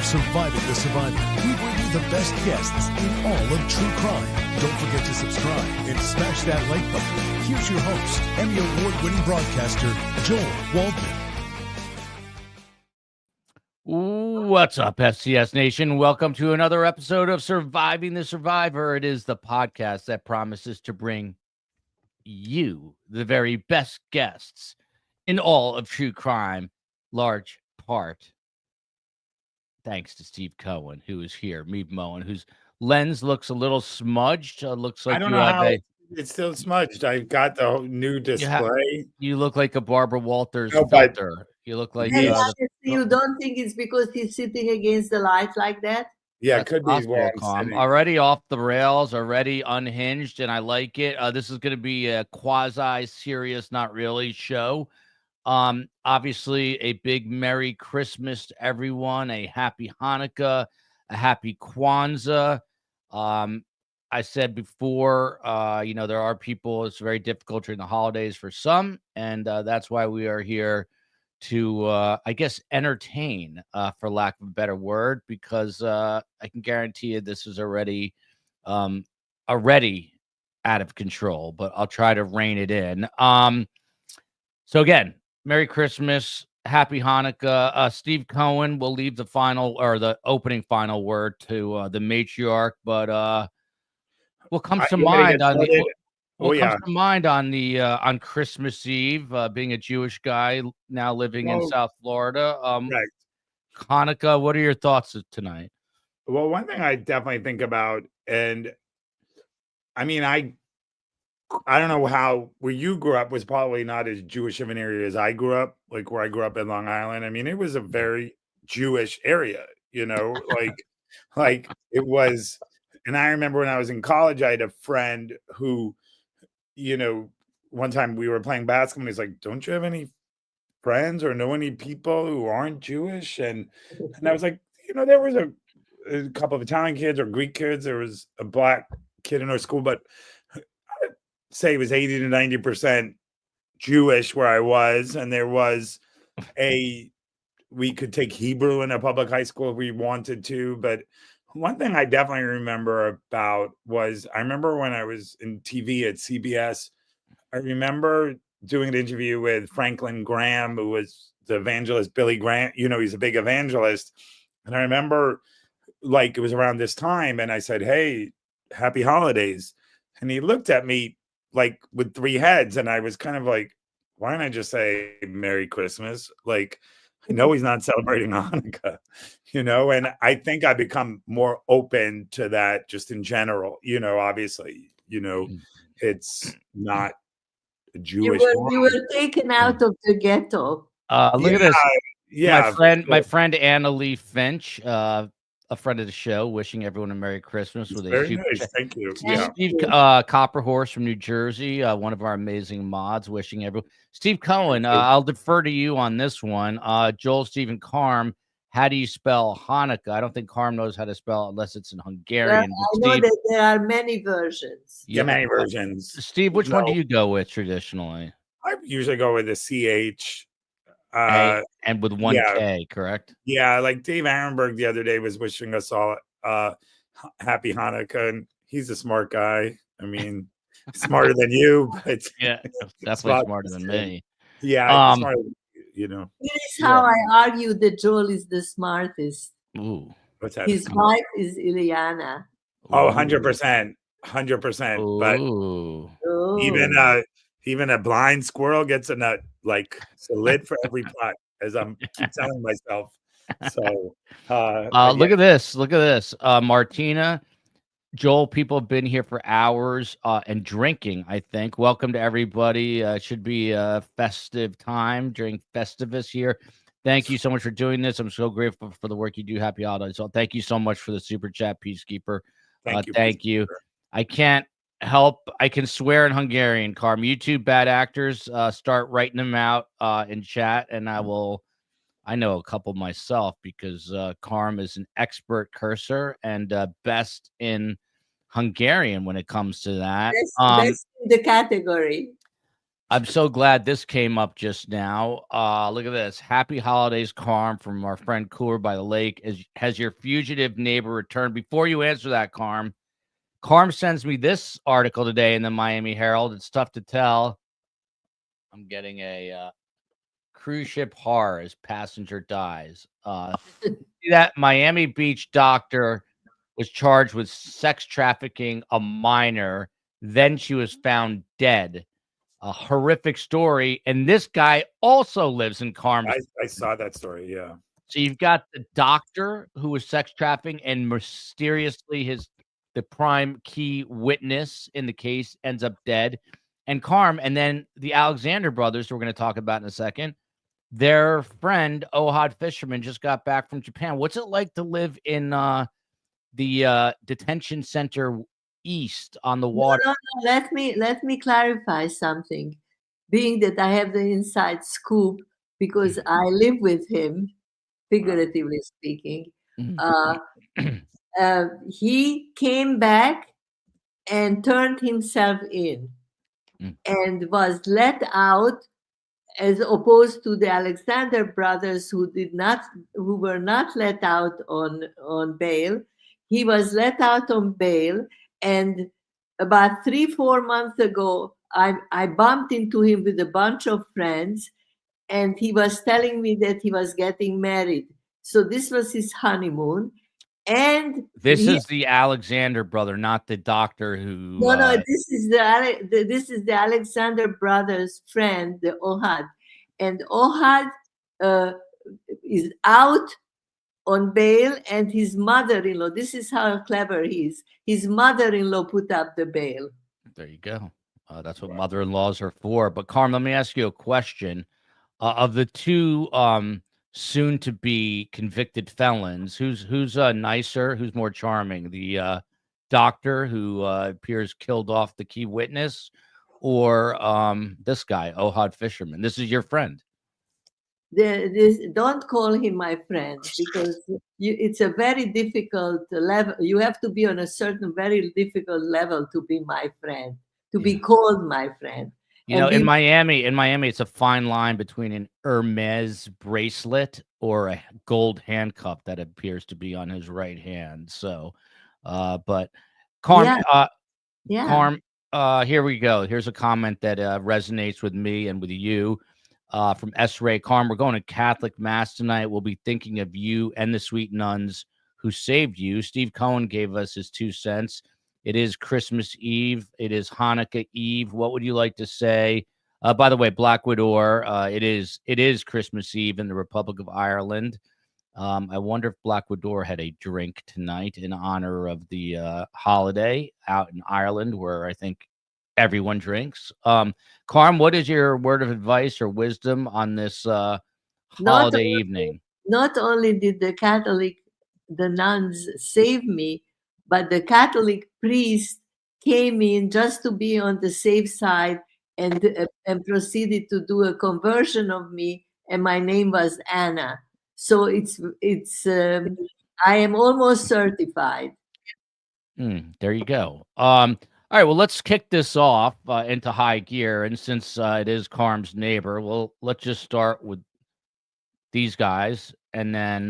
Surviving the Survivor, we bring you the best guests in all of true crime. Don't forget to subscribe and smash that like button. Here's your host, Emmy Award-winning broadcaster, Joel Waldman. What's up, FCS Nation? Welcome to another episode of Surviving the Survivor. It is the podcast that promises to bring you the very best guests in all of true crime, large part thanks to Steve Cohen, who is here, Mead Moen, whose lens looks a little smudged. Looks like I don't know how it's still smudged. I've got the new display. You look like a Barbara Walters No, but- filter. You look like you don't think it's because he's sitting against the light like that? Yeah, That's it could be where I'm Calm. sitting. Already off the rails, already unhinged, and I like it. This is going to be a quasi-serious, not really show. Obviously, a big Merry Christmas to everyone, a Happy Hanukkah, a Happy Kwanzaa. I said before, there are people, it's very difficult during the holidays for some, and that's why we are here to, I guess, entertain, for lack of a better word, because I can guarantee you this is already out of control, but I'll try to rein it in. So again, Merry Christmas, Happy Hanukkah. Steve Cohen will leave the opening final word to the matriarch, but what comes to mind on Christmas Eve, being a Jewish guy now living in South Florida. Right. Hanukkah, what are your thoughts tonight? Well, one thing I definitely think about, and I mean, I don't know how where you grew up was probably not as Jewish of an area as I grew up, like where I grew up in Long Island. I mean, it was a very Jewish area, like it was. And I remember when I was in college, I had a friend who, one time we were playing basketball and he's like, "Don't you have any friends or know any people who aren't Jewish?" And I was like, there was a couple of Italian kids or Greek kids. There was a black kid in our school, but I'd say it was 80 to 90% Jewish where I was. And there was we could take Hebrew in a public high school if we wanted to, but one thing I definitely remember about was I remember when I was in TV at CBS, I remember doing an interview with Franklin Graham, who was the evangelist Billy Graham. He's a big evangelist. And I remember it was around this time and I said, "Hey, happy holidays." And he looked at me like with three heads. And I was kind of like, why don't I just say Merry Christmas? I know he's not celebrating Hanukkah, and I think I become more open to that just in general, obviously, it's not a Jewish. You were taken out of the ghetto. Look at this. Yeah. My friend Anna Lee Finch, a friend of the show, wishing everyone a Merry Christmas with very a super nice. Thank you. Steve Copperhorse from New Jersey, one of our amazing mods, wishing everyone. Steve Cohen, I'll defer to you on this one. Joel, Stephen, Karm, how do you spell Hanukkah? I don't think Karm knows how to spell it unless it's in Hungarian. I know that there are many versions. Yeah, many versions. Steve, which one do you go with traditionally? I usually go with the CH. And with one K, correct? Yeah, like Dave Ehrenberg the other day was wishing us all happy Hanukkah, and he's a smart guy. I mean, smarter than you, but yeah, definitely smarter than me. Yeah, smarter, This is how I argue that Joel is the smartest. Ooh, what's that? His wife is Ileana. Oh, 100%. 100%. But even a blind squirrel gets a nut. Like it's a lid for every pot, as I'm telling myself. So look at this. Look at this. Martina, Joel, people have been here for hours and drinking, I think. Welcome to everybody. It should be a festive time during Festivus here. Thank you so much for doing this. I'm so grateful for the work you do. Happy holidays. So thank you so much for the super chat, Peacekeeper. Thank you. I can't help. I can swear in Hungarian, Karm. You two bad actors, start writing them out in chat, and I know a couple myself because Karm is an expert cursor and best in Hungarian when it comes to that. Best in the category. I'm so glad this came up just now. Look at this. Happy holidays, Karm, from our friend Kouri by the lake. Has your fugitive neighbor returned? Before you answer that, Karm sends me this article today in the Miami Herald. It's tough to tell. I'm getting a cruise ship horror as passenger dies. See that Miami Beach doctor was charged with sex trafficking a minor. Then she was found dead. A horrific story. And this guy also lives in Karm. I saw that story. Yeah. So you've got the doctor who was sex trafficking, and mysteriously the prime key witness in the case ends up dead. And Karm, and then the Alexander brothers, who we're going to talk about in a second, their friend Ohad Fisherman just got back from Japan. What's it like to live in the detention center east on the water? No. Let me clarify something. Being that I have the inside scoop because I live with him, figuratively speaking. He came back and turned himself in and was let out, as opposed to the Alexander brothers who were not let out on bail. He was let out on bail, and about 3-4 months ago, I bumped into him with a bunch of friends, and he was telling me that he was getting married. So this was his honeymoon. And this is the Alexander brother, not the doctor who. No. This is the Alexander brother's friend, the Ohad, and Ohad is out on bail, and his mother-in-law. This is how clever he is. His mother-in-law put up the bail. There you go. That's what mother-in-laws are for. But Karm, let me ask you a question. Of the two soon-to-be convicted felons, who's nicer, who's more charming? The doctor who appears killed off the key witness, or this guy, Ohad Fisherman? This is your friend. Don't call him my friend, because it's a very difficult level. You have to be on a certain very difficult level to be my friend, to be called my friend. You know, in Miami, it's a fine line between an Hermes bracelet or a gold handcuff that appears to be on his right hand. So, but Karm, Karm, here we go. Here's a comment that resonates with me and with you from S. Ray. Karm, we're going to Catholic Mass tonight. We'll be thinking of you and the sweet nuns who saved you. Steve Cohen gave us his 2 cents. It is Christmas Eve. It is Hanukkah Eve. What would you like to say? By the way, Black Widow, it is Christmas Eve in the Republic of Ireland. I wonder if Black Widow had a drink tonight in honor of the holiday out in Ireland, where I think everyone drinks. Karm, what is your word of advice or wisdom on this holiday evening? Not only did the nuns save me, but the Catholic priest came in just to be on the safe side and proceeded to do a conversion of me, and my name was Anna. So I am almost certified. There you go. All right, well, let's kick this off into high gear, and since it is Karm's neighbor, well, let's just start with these guys, and then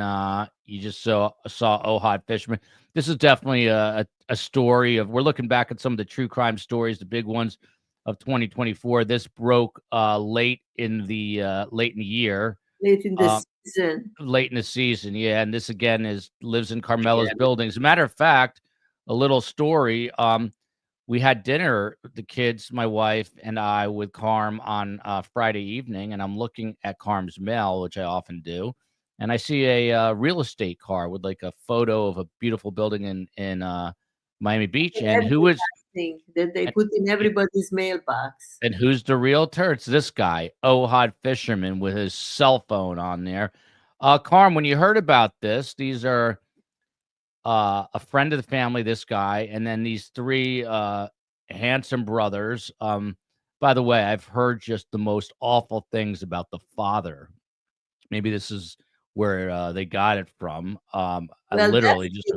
you just saw Ohad Fisherman. This is definitely a story of, we're looking back at some of the true crime stories, the big ones of 2024. This broke late in the year, late in the season, yeah. And this again lives in Carmela's building. As a matter of fact, a little story. We had dinner, the kids, my wife, and I, with Karm on Friday evening, and I'm looking at Karm's mail, which I often do, and I see a real estate car with like a photo of a beautiful building in Miami Beach, and who is that they put in everybody's mailbox. And who's the realtor? It's this guy, Ohad Fisherman, with his cell phone on there. Karm, when you heard about this, these are a friend of the family, this guy, and then these 3 handsome brothers. By the way, I've heard just the most awful things about the father. Maybe this is where they got it from. Literally just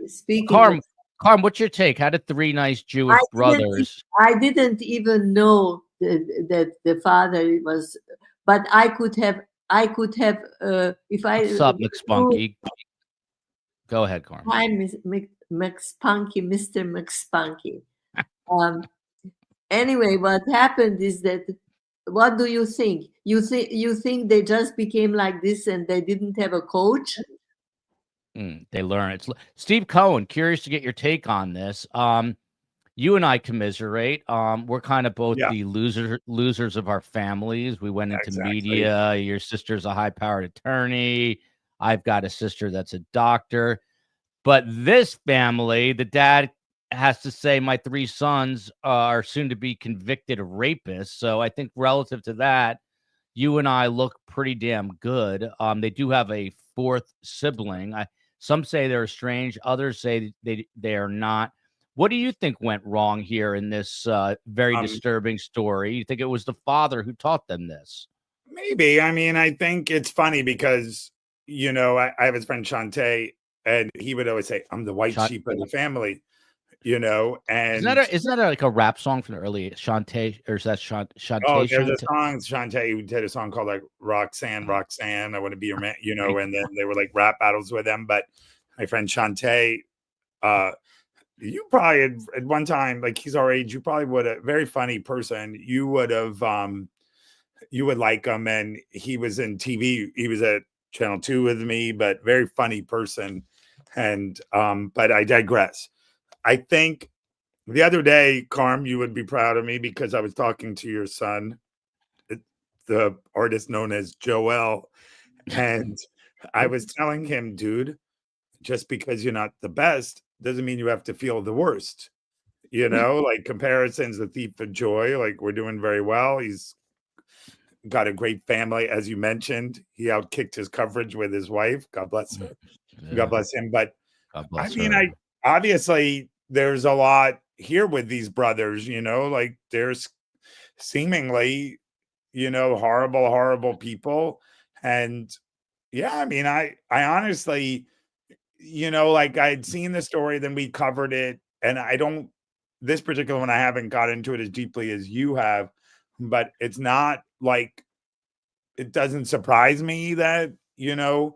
speaking. Karm, what's your take? How did 3 nice Jewish brothers? I didn't even know that the father was. But I could have if I. What's up, McSpunky? Go ahead, Karm. Hi, McSpunky, Mr. McSpunky. Anyway, what happened is that. What do you think? You think they just became like this and they didn't have a coach? They learn. It's Steve Cohen. Curious to get your take on this. You and I commiserate. We're kind of both the losers of our families. We went into media. Your sister's a high-powered attorney. I've got a sister that's a doctor. But this family, the dad has to say my 3 sons are soon to be convicted rapists. So I think relative to that, you and I look pretty damn good. They do have a 4th sibling. Some say they're estranged. Others say they are not. What do you think went wrong here in this very disturbing story? You think it was the father who taught them this? Maybe. I mean, I think it's funny because, I have his friend Shantae, and he would always say, I'm the white sheep of the family. And isn't that like a rap song from the early Shantae, or is that Shantae? Oh, there's a song, Shantae, who did a song called like Roxanne, I want to be your man, and then they were like rap battles with them. But my friend Shantae, you probably at one time, like he's our age, you probably would have, very funny person. You would have, you would like him, and he was in TV. He was at Channel 2 with me, but very funny person. And but I digress. I think the other day, Karm, you would be proud of me because I was talking to your son, the artist known as Joel, and I was telling him, dude, just because you're not the best doesn't mean you have to feel the worst. Like comparison's the thief of joy. Like we're doing very well. He's got a great family, as you mentioned. He outkicked his coverage with his wife. God bless her. Yeah. God bless him. But obviously there's a lot here with these brothers, like there's seemingly, horrible people. And I mean, I honestly, like I'd seen the story, then we covered it. And this particular one, I haven't got into it as deeply as you have, but it's not like, it doesn't surprise me that, like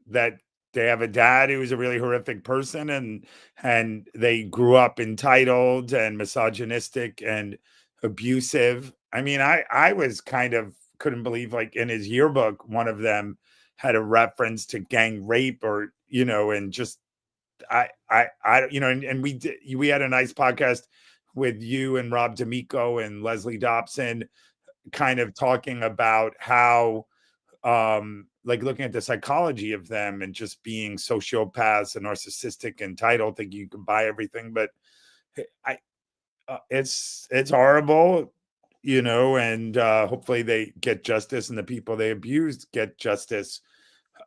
that they have a dad who was a really horrific person and they grew up entitled and misogynistic and abusive. I mean, I was kind of couldn't believe, like in his yearbook, one of them had a reference to gang rape or, and just, and we had a nice podcast with you and Rob D'Amico and Leslie Dobson kind of talking about how, like looking at the psychology of them and just being sociopaths and narcissistic, entitled, think you can buy everything. But it's horrible, and hopefully they get justice and the people they abused get justice.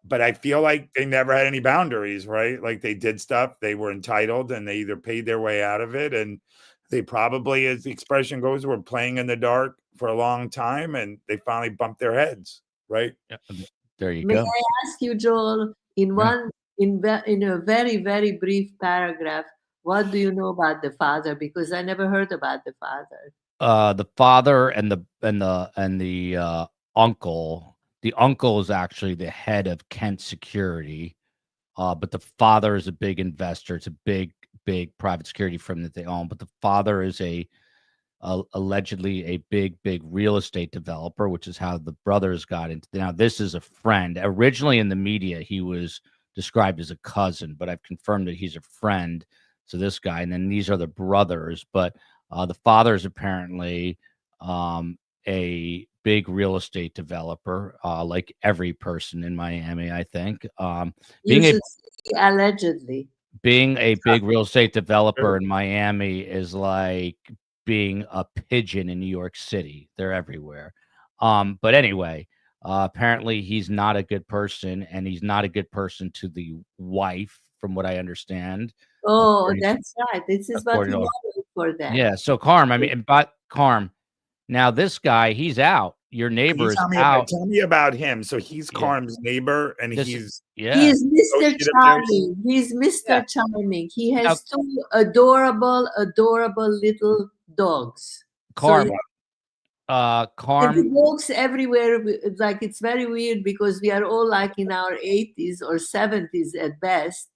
But I feel like they never had any boundaries, right? Like they did stuff, they were entitled, and they either paid their way out of it, and they probably, as the expression goes, were playing in the dark for a long time, and they finally bumped their heads, right? Yeah. There you go. May I ask you, Joel, in a very, very brief paragraph, what do you know about the father? Because I never heard about the father. The father and the uncle. The uncle is actually the head of Kent Security, but the father is a big investor. It's a big private security firm that they own. But the father is allegedly a big real estate developer, which is how the brothers got into. Now, this is a friend. Originally in the media, he was described as a cousin, but I've confirmed that he's a friend to this guy. And then these are the brothers, but the father is apparently a big real estate developer, like every person in Miami, I think. Allegedly. Being a big real estate developer in Miami is like being a pigeon in New York City. They're everywhere. But anyway, apparently he's not a good person, and he's not a good person to the wife, from what I understand. Oh, that's right. This is what we wanted for that. Yeah. So Karm, now this guy, he's out. Your neighbor is out. Tell me about him. So he's Karm's neighbor, and he's Mr. Charming. He's Mr. Charming. He has two adorable little dogs. Karm. So, and Karm. the dogs everywhere. It's like it's very weird because we are all like in our 80s or 70s at best,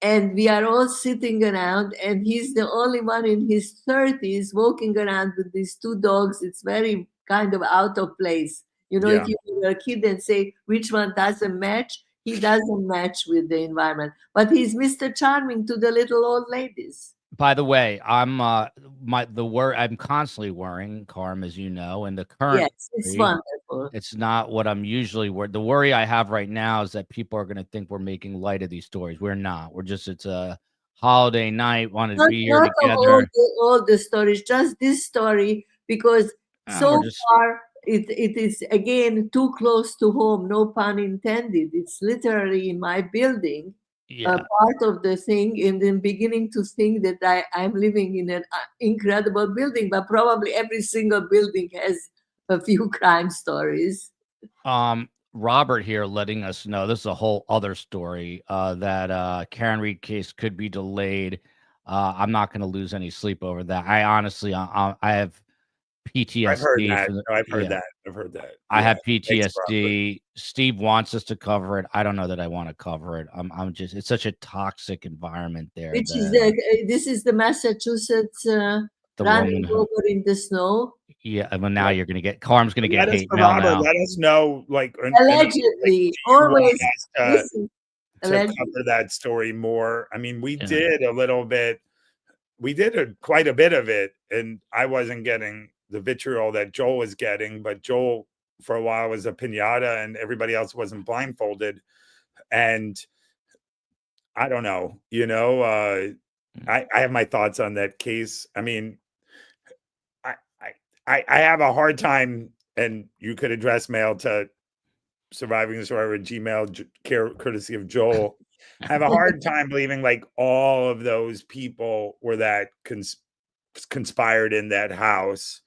and we are all sitting around, and he's the only one in his 30s walking around with these two dogs. It's very kind of out of place. You know, Yeah. if you were a kid and say which one doesn't match, he doesn't match with the environment. But he's Mr. Charming to the little old ladies. By the way, I'm I'm constantly worrying, Karm, as you know, and the current Yes, it's worry, wonderful. it's not what I'm usually worried. The worry I have right now is that people are going to think we're making light of these stories. We're not. We're just, it's a holiday night, wanted to be here Not of together. all the stories, just this story, because so far it is again too close to home, no pun intended. It's literally in my building, part of the thing, and then beginning to think that I'm living in an incredible building, but probably every single building has a few crime stories. Robert here letting us know this is a whole other story that Karen Reed case could be delayed. I'm not going to lose any sleep over that. I honestly, I have PTSD. I've heard that. I've heard that. I've heard that. I have PTSD. Steve wants us to cover it. I don't know that I want to cover it. I'm just, it's such a toxic environment there. Which is this is the Massachusetts running over in the snow. Yeah, well, now you're gonna get Karm's gonna get hate mail Robert, now. let us know, like allegedly, always to cover that story more. I mean, we did a little bit. We did quite a bit of it, and I wasn't getting the vitriol that Joel was getting, but Joel for a while was a piñata, and everybody else wasn't blindfolded. And I don't know, you know, I have my thoughts on that case. I mean, I have a hard time, and you could address mail to surviving the story with Gmail, courtesy of Joel. I have a hard time believing like all of those people were that conspired in that house.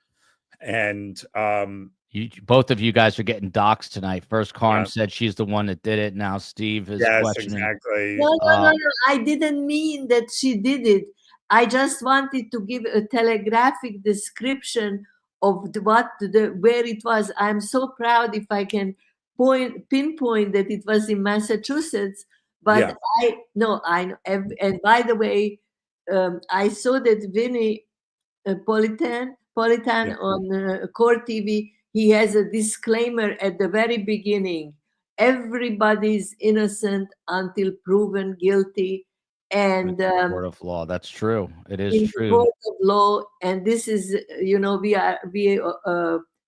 And both of you guys are getting doxxed tonight. First, Karm said she's the one that did it. Now Steve is questioning. Exactly. No. I didn't mean that she did it. I just wanted to give a telegraphic description of where it was. I'm so proud if I can pinpoint that it was in Massachusetts. But I know. And by the way, I saw that Vinny Politan on Court TV. He has a disclaimer at the very beginning. Everybody's innocent until proven guilty. And court of law. That's true. It is true. Court of law, and this is, you know, we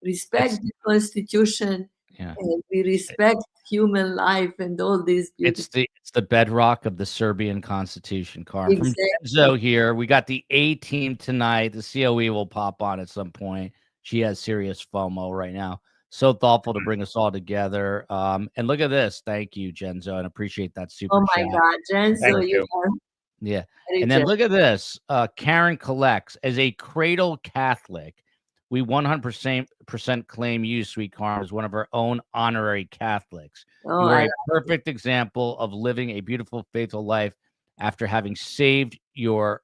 respect the Constitution, and we respect human life and all these. It's the bedrock of the Serbian Constitution. Karm. Exactly. From Zo here, we got the A team tonight. The COE will pop on at some point. She has serious FOMO right now. So thoughtful to bring us all together. And look at this. Thank you, Genzo, and appreciate that super chat. Oh my God, Genzo, you are. Yeah. And then look at this. Karen collects. As a cradle Catholic, we 100% claim you, sweet Karm, as one of our own honorary Catholics. You are a perfect example of living a beautiful, faithful life after having your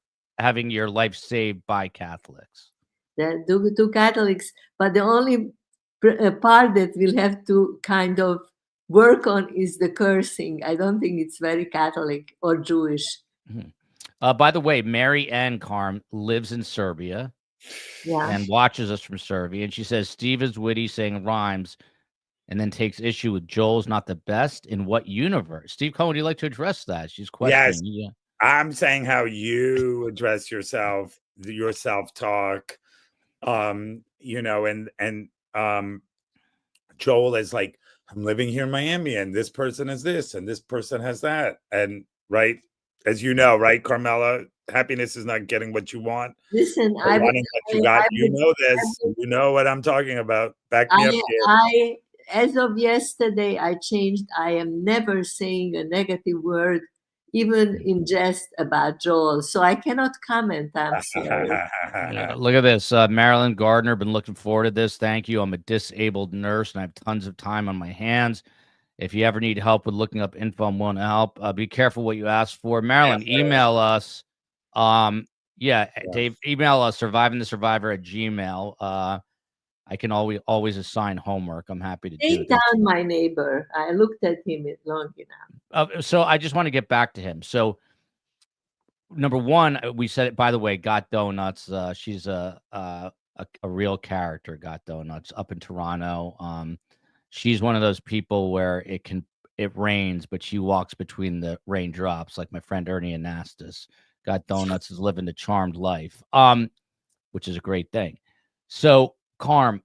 life saved by Catholics. Two Catholics, but the only part that we'll have to kind of work on is the cursing. I don't think it's very Catholic or Jewish. Mm-hmm. By the way, Mary Ann Karm lives in Serbia and watches us from Serbia. And she says, Steve is witty, saying rhymes, and then takes issue with Joel's not the best. In what universe? Steve Cohen, would you like to address that? She's questioning. Yes. I'm saying how you address yourself, your self-talk, you know, and Joel is like, I'm living here in Miami, and this person is this, and this person has that. And right, as you know, right, Carmela, happiness is not getting what you want. Listen, you know this. You know what I'm talking about. Back me up here. As of yesterday, I changed. I am never saying a negative word, even in jest, about Joel. So I cannot comment. I'm sorry. Look at this. Marilyn Gardner, been looking forward to this. Thank you. I'm a disabled nurse, and I have tons of time on my hands. If you ever need help with looking up info and won't help, be careful what you ask for. Marilyn, email us Yeah, Dave, email us survivingthesurvivor@gmail. I can always assign homework. I'm happy to do Take this. down my neighbor. I looked at him long enough. So I just want to get back to him. So number one, we said it, by the way, Got Donuts. She's a real character, Got Donuts, up in Toronto. She's one of those people where it rains, but she walks between the raindrops, like my friend Ernie Anastas. Got Donuts is living the charmed life, which is a great thing. So, Karm,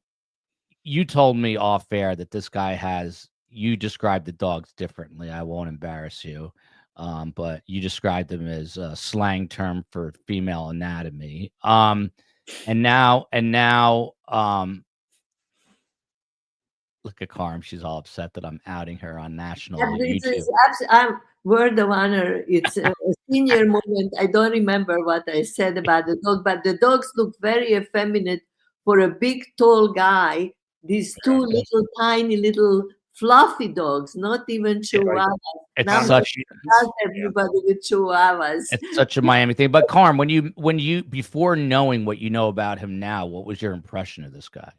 you told me off air that this guy you described the dogs differently. I won't embarrass you. But you described them as a slang term for female anatomy. And now, look at Karm. She's all upset that I'm outing her on national YouTube. I'm word of honor. It's a senior moment. I don't remember what I said about the dog, but the dogs look very effeminate for a big, tall guy. These two little, tiny, little fluffy dogs, not even chihuahuas. It's such everybody with chihuahuas. It's such a Miami thing. But Karm, when you before knowing what you know about him now, what was your impression of this guy?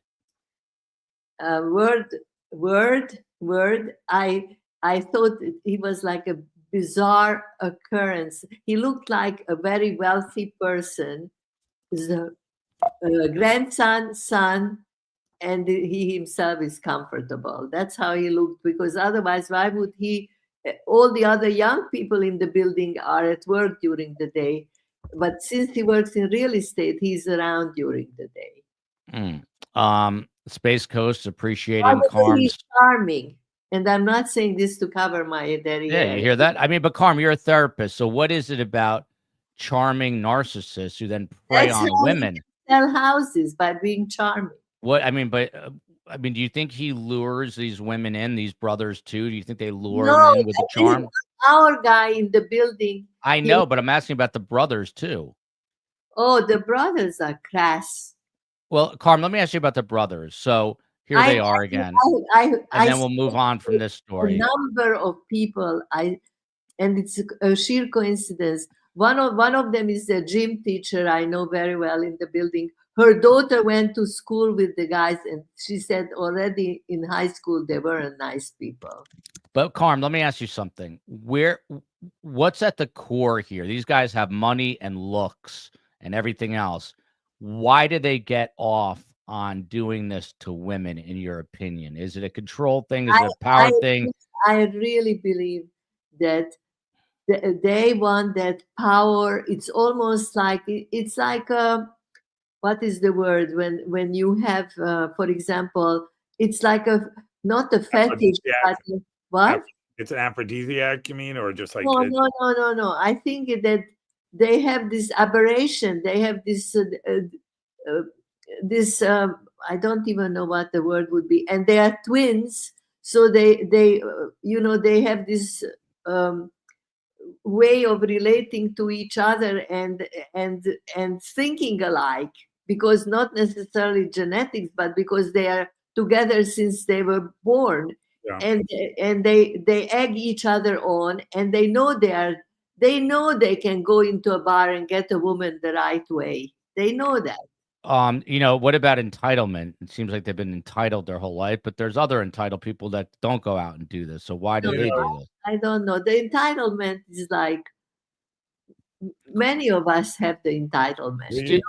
Word. I thought he was like a bizarre occurrence. He looked like a very wealthy person, the grandson, son, and he himself is comfortable. That's how he looked, because otherwise, why would he? All the other young people in the building are at work during the day, but since he works in real estate, he's around during the day. Space Coast appreciating Karm's. He's charming, and I'm not saying this to cover my derriere. Yeah, you hear that? I mean, but Karm, you're a therapist, so what is it about charming narcissists who then prey on women? Sell houses by being charming. What I mean, do you think he lures these women in, these brothers too? Do you think they lure them in with the charm? Our guy in the building. I know, but I'm asking about the brothers too. Oh, the brothers are crass. Well, Karm, let me ask you about the brothers. So here they are again, and then we'll move on from this story. A number of people, and it's a sheer coincidence. One of them is a gym teacher I know very well in the building. Her daughter went to school with the guys, and she said already in high school they weren't nice people. But Karm, let me ask you something. What's at the core here? These guys have money and looks and everything else. Why do they get off on doing this to women, in your opinion? Is it a control thing? Is it a power thing? I really believe that they want that power. It's almost like it's like what is the word when you have, for example, it's like not a fetish, but what? It's an aphrodisiac, you mean, or just like no. I think that they have this aberration. They have this I don't even know what the word would be, and they are twins. So they have this way of relating to each other and thinking alike, because not necessarily genetics, but because they are together since they were born. Yeah. And they egg each other on, and they know they can go into a bar and get a woman the right way. They know that. What about entitlement? It seems like they've been entitled their whole life, but there's other entitled people that don't go out and do this. So why do they do this? I don't know. The entitlement is like many of us have the entitlement. We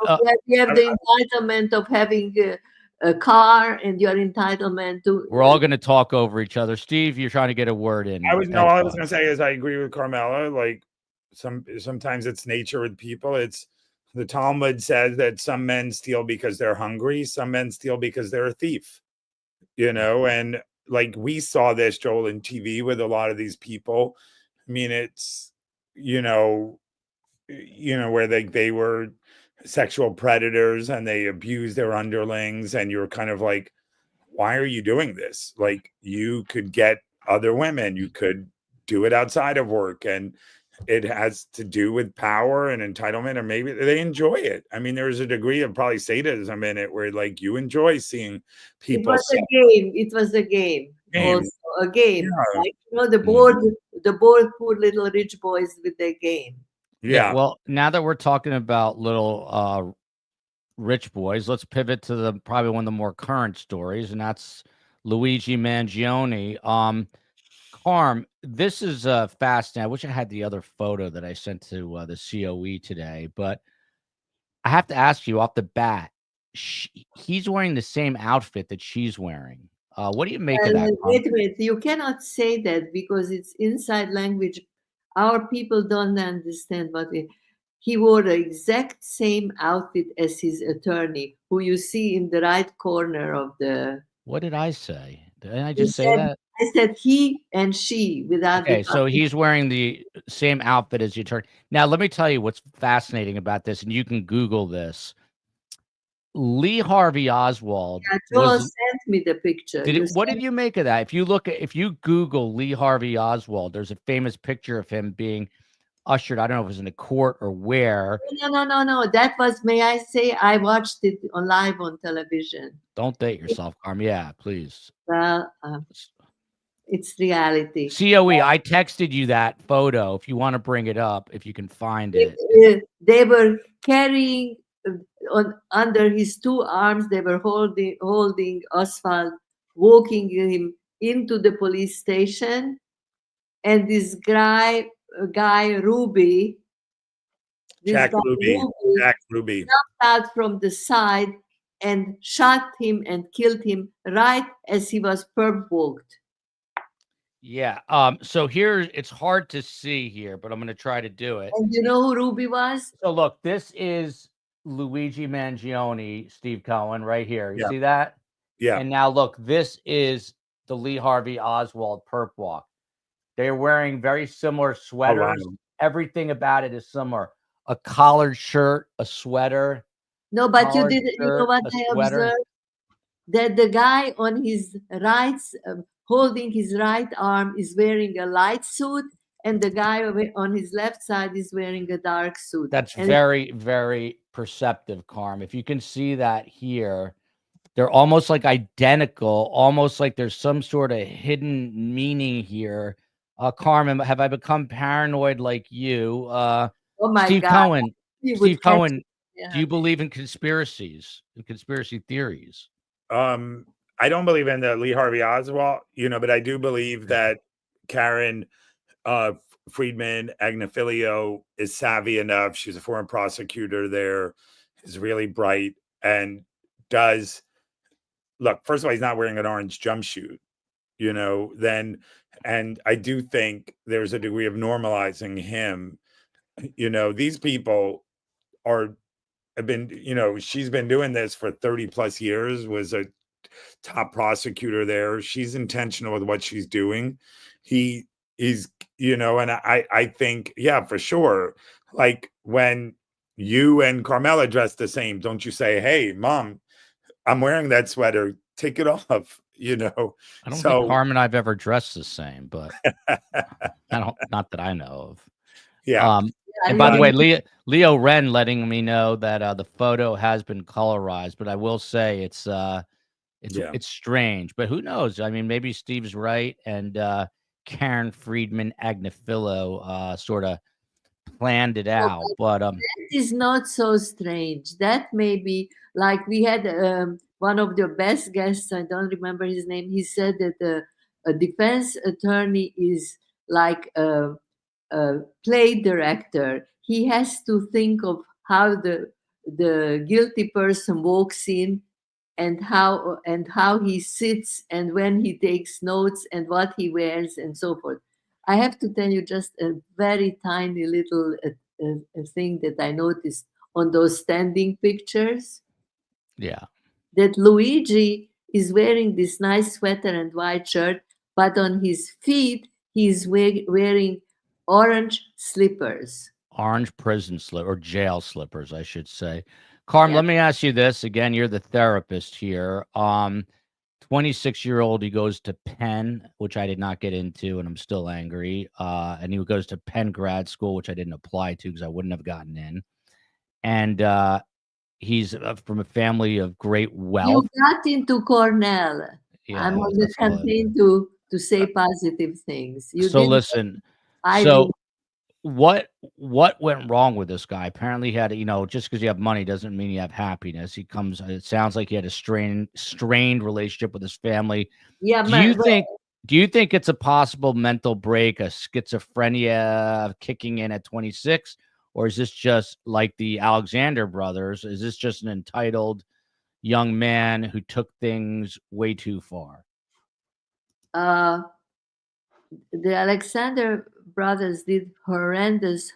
have the entitlement of having a car, and your entitlement to. We're all going to talk over each other. Steve, you're trying to get a word in. All I was going to say is I agree with Carmela. Like sometimes it's nature with people. It's the Talmud says that some men steal because they're hungry. Some men steal because they're a thief. And like we saw this, Joel, in TV with a lot of these people. I mean, it's where they were sexual predators and they abused their underlings, and you're kind of like, why are you doing this? Like, you could get other women, you could do it outside of work, and it has to do with power and entitlement, or maybe they enjoy it. I mean, there's a degree of probably sadism in it where like you enjoy seeing people. It was a game. Also a game. Yeah. Like, the board poor little rich boys with their game. Yeah. Well, now that we're talking about little rich boys, let's pivot to the probably one of the more current stories, and that's Luigi Mangione. Karm, this is fascinating. I wish I had the other photo that I sent to the COE today, but I have to ask you off the bat. He's wearing the same outfit that she's wearing. What do you make of that, Karm? Wait. You cannot say that because it's inside language. Our people don't understand what he wore the exact same outfit as his attorney, who you see in the right corner of the. What did I say? Didn't I just say that? I said he and she without Okay, the. so he's wearing the same outfit as the attorney. Now, let me tell you what's fascinating about this, and you can Google this. Lee Harvey Oswald Joel sent me the picture. What did you make of that? If you Google Lee Harvey Oswald, there's a famous picture of him being ushered. I don't know if it was in a court or where. No. That was, may I say, I watched it live on television. Don't date yourself, Karm. Yeah, please. Well, it's reality. COE, I texted you that photo. If you want to bring it up, if you can find it. They were carrying under his two arms. They were holding Oswald, walking him into the police station, and this guy Ruby, Jack Ruby jumped out from the side and shot him and killed him right as he was provoked. Yeah. So here, it's hard to see here, but I'm going to try to do it. And you know who Ruby was? So look, this is Luigi Mangione, Steve Cohen, right here. You see that? Yeah. And now look, this is the Lee Harvey Oswald perp walk. They're wearing very similar sweaters. Oh, wow. Everything about it is similar. A collared shirt, a sweater. No, but you did. You know what I observed? That the guy on his right, holding his right arm, is wearing a light suit, and the guy on his left side is wearing a dark suit. That's very, very perceptive, Karm. If you can see that here, they're almost like identical, almost like there's some sort of hidden meaning here. Karm, have I become paranoid like you? Oh my Steve God. Cohen. Steve Cohen, yeah. Do you believe in conspiracies and conspiracy theories? I don't believe in the Lee Harvey Oswald, but I do believe that Karen Friedman Agnifilio is savvy enough. She's a foreign prosecutor there, is really bright, and does look. First of all, he's not wearing an orange jumpsuit, and I do think there's a degree of normalizing him. These people have been, she's been doing this for 30 plus years, was a top prosecutor there. She's intentional with what she's doing. He is, and I think, yeah, for sure. Like when you and Carmela dress the same, don't you say, hey, Mom, I'm wearing that sweater, take it off, I don't think Karm and I've ever dressed the same, but not that I know of. Yeah. And by the way, Leo Wren letting me know that the photo has been colorized, but I will say it's strange. But who knows? I mean, maybe Steve's right, and Karen Friedman Agnifilo sort of planned it out. But that is not so strange. That may be like we had one of the best guests. I don't remember his name. He said that a defense attorney is like a play director. He has to think of how the guilty person walks in, and how he sits, and when he takes notes, and what he wears, and so forth. I have to tell you just a very tiny little thing that I noticed on those standing pictures. Yeah, that Luigi is wearing this nice sweater and white shirt, but on his feet he's wearing orange slippers. Orange prison slip or jail slippers, I should say. Karm, let me ask you this again. You're the therapist here. 26-year-old, he goes to Penn, which I did not get into, and I'm still angry. And he goes to Penn grad school, which I didn't apply to because I wouldn't have gotten in. And he's from a family of great wealth. You got into Cornell. Yeah, I'm on the campaign to say positive things. Listen. So what went wrong with this guy? Apparently, he had, just because you have money doesn't mean you have happiness. He comes. It sounds like he had a strained relationship with his family. Yeah, Do you think? Do you think it's a possible mental break, a schizophrenia kicking in at 26, or is this just like the Alexander brothers? Is this just an entitled young man who took things way too far? The Alexander brothers did horrendous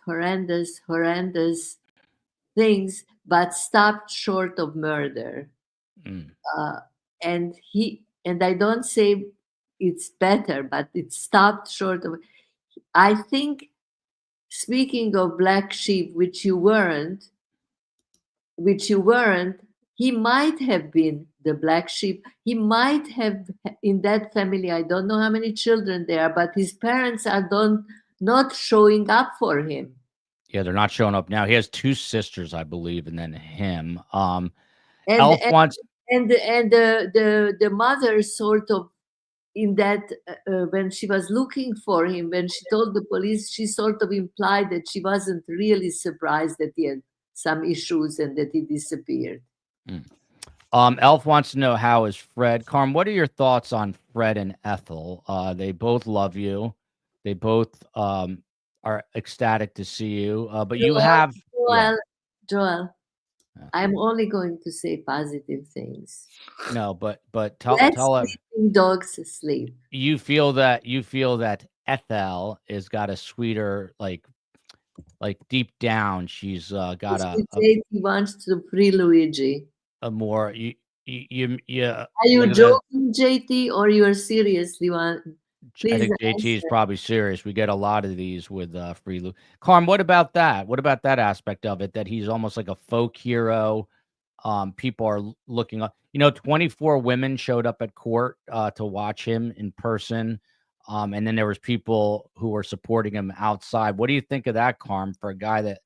things, but stopped short of murder. Mm. And I don't say it's better, but it stopped short of. I think, speaking of black sheep, which you weren't, he might have been the black sheep. He might have, in that family, I don't know how many children there are, but his parents are not showing up for him. Yeah, they're not showing up now. He has 2 sisters, I believe, and then him. And the mother sort of, in that, when she was looking for him, when she told the police, she sort of implied that she wasn't really surprised that he had some issues and that he disappeared. Elf wants to know, how is Fred? Karm, what are your thoughts on Fred and Ethel? They both love you. They both are ecstatic to see you. But you have Joel, I'm only going to say positive things. No, but tell sleeping dogs sleep. You feel that Ethel is got a sweeter, like deep down, she's got he wants to free Luigi. a more Are you joking, JT, or you are seriously want? I think JT is probably serious. We get a lot of these with free Lu. Karm, what about that? What about that aspect of it? That he's almost like a folk hero. People are looking up. 24 women showed up at court to watch him in person. And then there was people who were supporting him outside. What do you think of that, Karm, for a guy that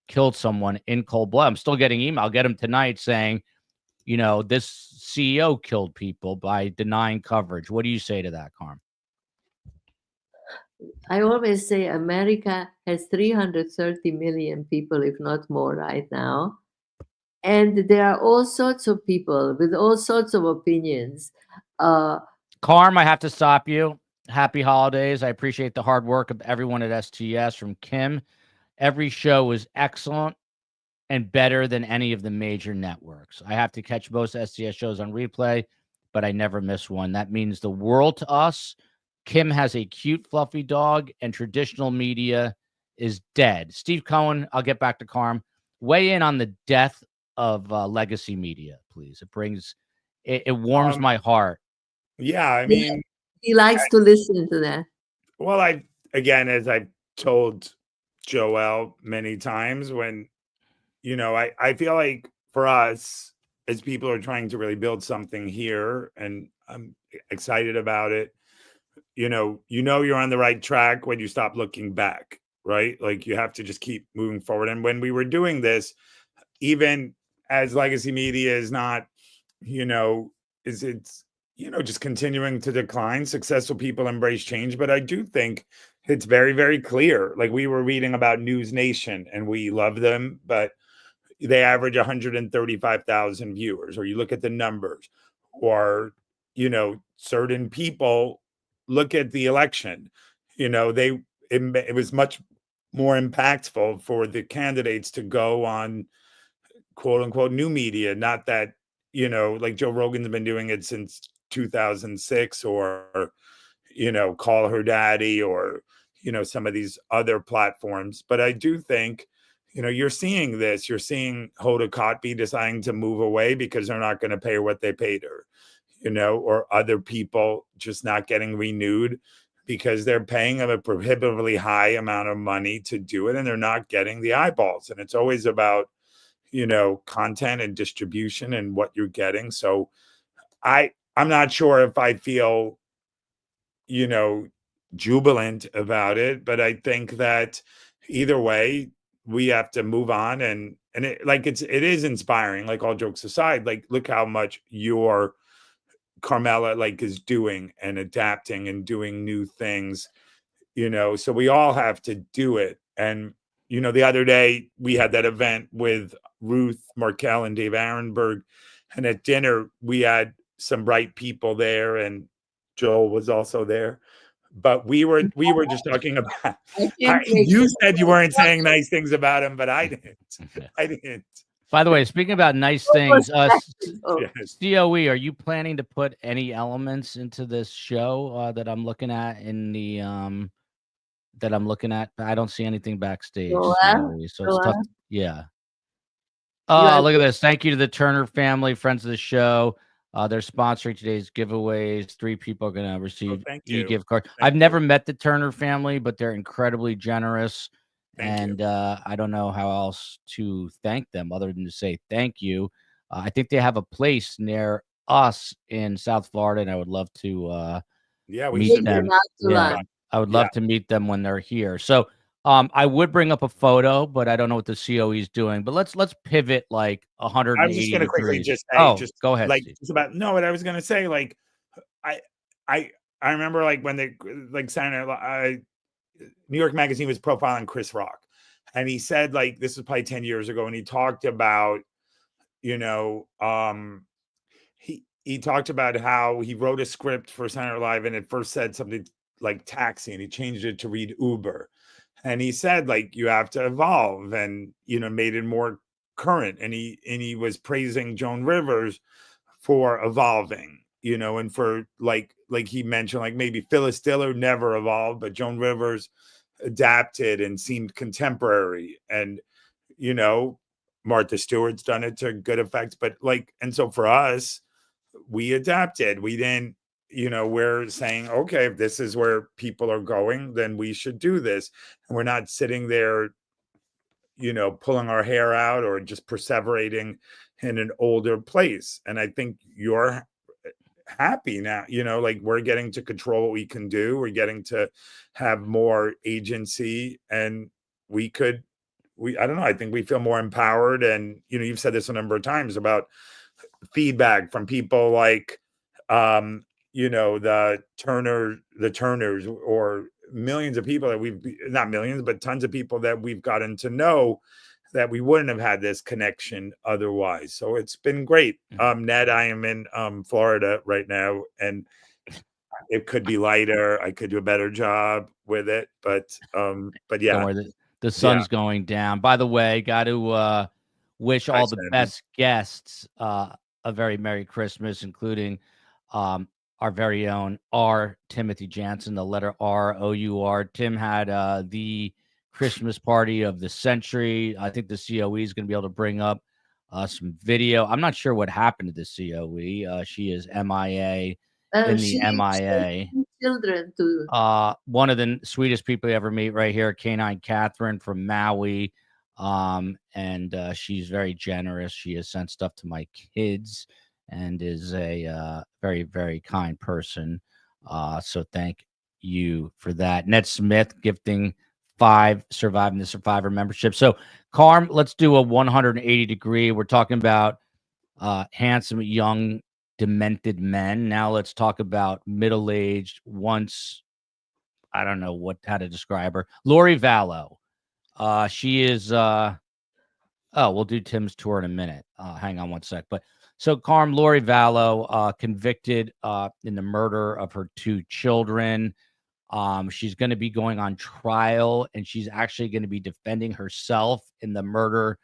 killed someone in cold blood? I'm still getting email. I'll get him tonight saying, this CEO killed people by denying coverage. What do you say to that, Karm? I always say America has 330 million people, if not more, right now. And there are all sorts of people with all sorts of opinions. Karm, I have to stop you. Happy holidays. I appreciate the hard work of everyone at STS. From Kim, every show was excellent and better than any of the major networks. I have to catch most STS shows on replay, but I never miss one. That means the world to us. Kim has a cute, fluffy dog, and traditional media is dead. Steve Cohen, I'll get back to Karm. Weigh in on the death of legacy media, please. It warms my heart. Yeah, I mean, he likes to listen to that. Well, as I've told Joel many times, when I feel like for us, as people are trying to really build something here, and I'm excited about it, you're on the right track when you stop looking back, right? Like, you have to just keep moving forward. And when we were doing this, even as legacy media is not, it's just continuing to decline, successful people embrace change. But I do think it's very, very clear. Like, we were reading about News Nation, and we love them, but they average 135,000 viewers. Or you look at the numbers, or certain people look at the election. It was much more impactful for the candidates to go on quote unquote new media. Not that, like Joe Rogan's been doing it since 2006, or, Call Her Daddy, or, some of these other platforms. But I do think, you're seeing this. You're seeing Hoda Kotb deciding to move away because they're not going to pay her what they paid her, or other people just not getting renewed because they're paying them a prohibitively high amount of money to do it, and they're not getting the eyeballs. And it's always about, content and distribution and what you're getting. So I'm not sure if I feel, jubilant about it, but I think that either way, we have to move on. And it is inspiring, like, all jokes aside, like, look how much your Carmela is doing and adapting and doing new things, so we all have to do it. And, you know, the other day we had that event with Ruth Markel and Dave Arenberg. And at dinner, we had some bright people there, and Joel was also there. But we were just talking about. You said you weren't saying nice things about him, but I didn't. I didn't. By the way, speaking about nice things, Yes. COE, are you planning to put any elements into this show that I'm looking at in the that I'm looking at? I don't see anything backstage, COE, so it's tough. Yeah. Oh, look at this. Thank you to the Turner family, friends of the show. They're sponsoring today's giveaways. 3 people are going to receive e-gift card. I've never met the Turner family, but they're incredibly generous. And I don't know how else to thank them other than to say thank you. I think they have a place near us in South Florida, and I would love to meet them. I would love to meet them when they're here. So I would bring up a photo, but I don't know what the COE is doing. But let's pivot like 180 I was just going to quickly degrees. just go ahead. Like Steve. just about what I was going to say. Like I remember like when they like New York Magazine was profiling Chris Rock, and he said like this was probably 10 years ago, and he talked about he talked about how he wrote a script for Saturday Night Live, and it first said something like taxi, and he changed it to read Uber. And he said, like, you have to evolve, and, made it more current. And he was praising Joan Rivers for evolving, and for like he mentioned, like maybe Phyllis Diller never evolved, but Joan Rivers adapted and seemed contemporary. And, Martha Stewart's done it to good effects. But and so for us, we adapted. We didn't, we're saying, okay, if this is where people are going, then we should do this. And we're not sitting there, pulling our hair out or just perseverating in an older place. And I think you're happy now, like we're getting to control what we can do. We're getting to have more agency, and I don't know, I think we feel more empowered. And, you've said this a number of times about feedback from people like, the Turners, or millions of people that not millions, but tons of people that we've gotten to know that we wouldn't have had this connection otherwise. So it's been great. Ned, I am in Florida right now, and it could be lighter. I could do a better job with it, but yeah. Don't worry, the sun's going down. By the way, got to wish all the best guests a very Merry Christmas, including our very own R. Timothy Jansen, the letter R-O-U-R. Tim had the Christmas party of the century. I think the COE is going to be able to bring up some video. I'm not sure what happened to the COE. She is MIA in the MIA. Children too. One of the sweetest people you ever meet right here, Canine Catherine from Maui. And she's very generous. She has sent stuff to my kids and is a very, very kind person. So thank you for that. Ned Smith gifting 5 Surviving the Survivor membership. So Karm, let's do a 180 degree. We're talking about handsome, young, demented men. Now let's talk about middle-aged, once, I don't know how to describe her. Lori Vallow. She is, we'll do Tim's tour in a minute. Hang on one sec. But so Karm, Lori Vallow, convicted in the murder of her 2 children. She's going to be going on trial, and she's actually going to be defending herself in the murder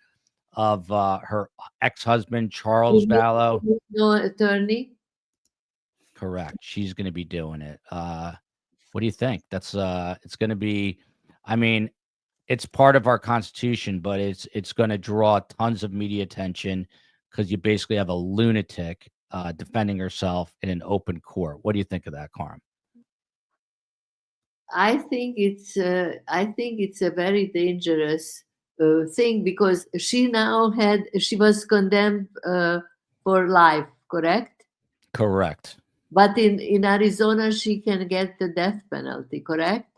of her ex-husband, Charles Vallow. No attorney? Correct. She's going to be doing it. What do you think? That's it's going to be, I mean, it's part of our Constitution, but it's going to draw tons of media attention because you basically have a lunatic defending herself in an open court. What do you think of that, Karm? I think it's a very dangerous thing, because she was condemned for life, correct? Correct. But in Arizona, she can get the death penalty, correct?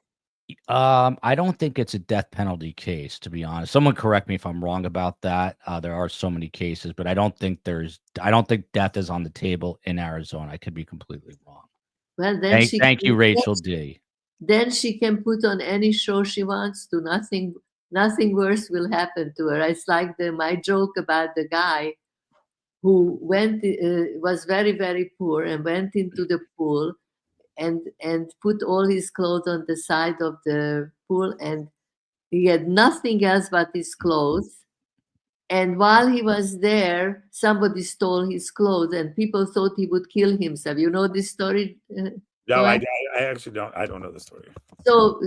I don't think it's a death penalty case, to be honest. Someone correct me if I'm wrong about that. There are so many cases, but I don't think death is on the table in Arizona. I could be completely wrong. Well, then thank you, Rachel D. Then she can put on any show she wants to. Nothing nothing worse will happen to her. It's like my joke about the guy who was very, very poor and went into the pool and put all his clothes on the side of the pool, and he had nothing else but his clothes. And while he was there, somebody stole his clothes, and people thought he would kill himself. You know this story? No, I actually don't. I don't know the story. So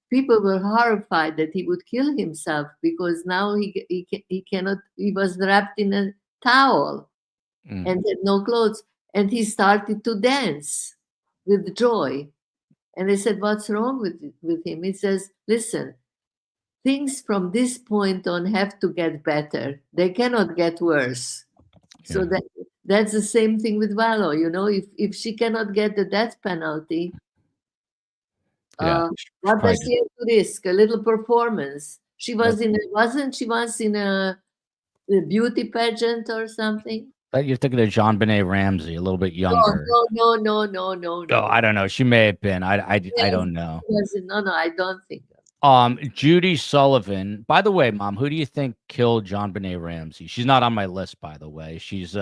people were horrified that he would kill himself, because now he cannot. He was wrapped in a towel and had no clothes, and he started to dance with joy. And they said, "What's wrong with him?" He says, "Listen, things from this point on have to get better. They cannot get worse." Yeah. So that's the same thing with Vallow. You know, if she cannot get the death penalty, what does she have to risk? A little performance. She was wasn't she once in a beauty pageant or something? You're thinking of JonBenet Ramsey, a little bit younger. No. Oh, I don't know. She may have been. I don't know. No, I don't think. Judy Sullivan. By the way, Mom, who do you think killed JonBenet Ramsey? She's not on my list, by the way. She's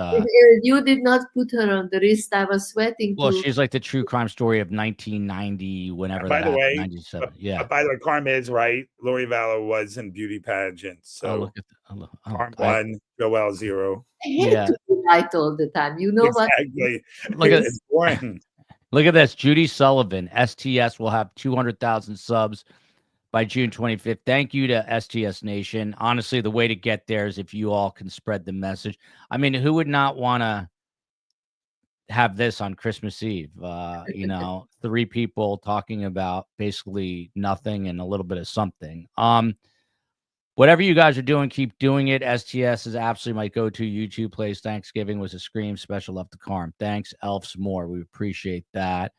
you did not put her on the list. I was sweating. Well, she's like the true crime story of 1990, whenever. By the way, 97. Yeah. By the way, Karm is right. Lori Vallow was in beauty pageants. So look at Karm 1, Joelle 0. I hate to be right all the time. You know exactly. What? Look at boring. Look at this. Judy Sullivan. STS will have 200,000 subs by June 25th. Thank you to STS Nation. Honestly, the way to get there is if you all can spread the message. I mean, who would not want to have this on Christmas Eve? 3 people talking about basically nothing and a little bit of something. Whatever you guys are doing, keep doing it. STS is absolutely my go-to YouTube place. Thanksgiving was a scream. Special love to Karm. Thanks, Elfs More. We appreciate that.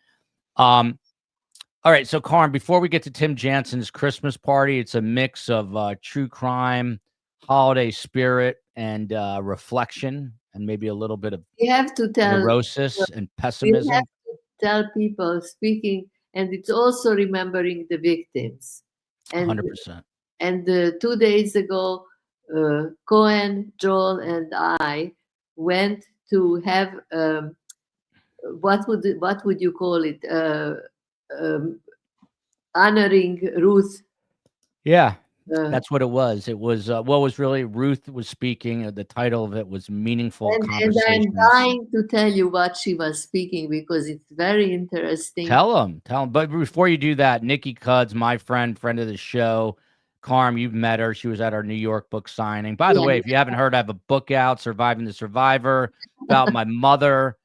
All right, so Karm, before we get to Tim Jansen's Christmas party, it's a mix of true crime, holiday spirit, and reflection, and maybe a little bit of neurosis and pessimism. You have to tell people, speaking, and it's also remembering the victims. And 100%. And 2 days ago, Cohen, Joel, and I went to have what would you call it? Honoring Ruth. Yeah, that's what it was. It was was really Ruth was speaking. The title of it was Meaningful Conversations. And I'm dying to tell you what she was speaking, because it's very interesting. Tell them. But before you do that, Nikki Cuds, my friend of the show, Karm, you've met her. She was at our New York book signing. By the way, if you haven't heard, I have a book out, Surviving the Survivor, about my mother.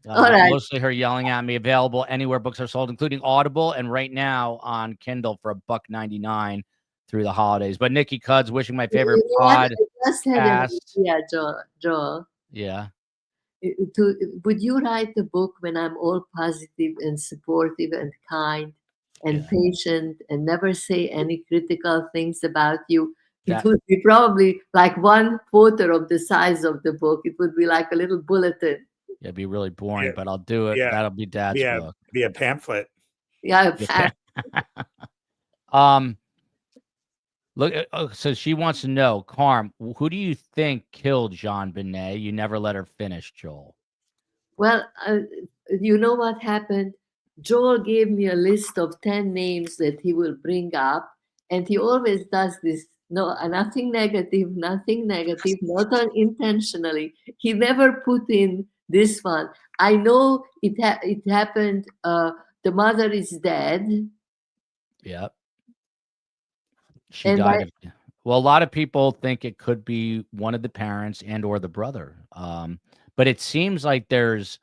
Mostly her yelling at me. Available anywhere books are sold, including Audible, and right now on Kindle for $1.99 through the holidays. But Nikki Cuds, wishing my favorite pod. Joel. Yeah. Would you write a book when I'm all positive and supportive and kind and patient and never say any critical things about you? It would be probably like 1/4 of the size of the book. It would be like a little bulletin. Yeah, it'd be really boring, but I'll do it. Yeah. That'll be Dad's book. Be a pamphlet. Yeah. Look, so she wants to know, Karm, who do you think killed JonBenet? You never let her finish, Joel. Well, you know what happened? Joel gave me a list of 10 names that he will bring up, and he always does this. No, nothing negative, not intentionally. He never put in this one. I know it happened. The mother is dead. Yep. She died. Well, a lot of people think it could be one of the parents and or the brother. But it seems like there's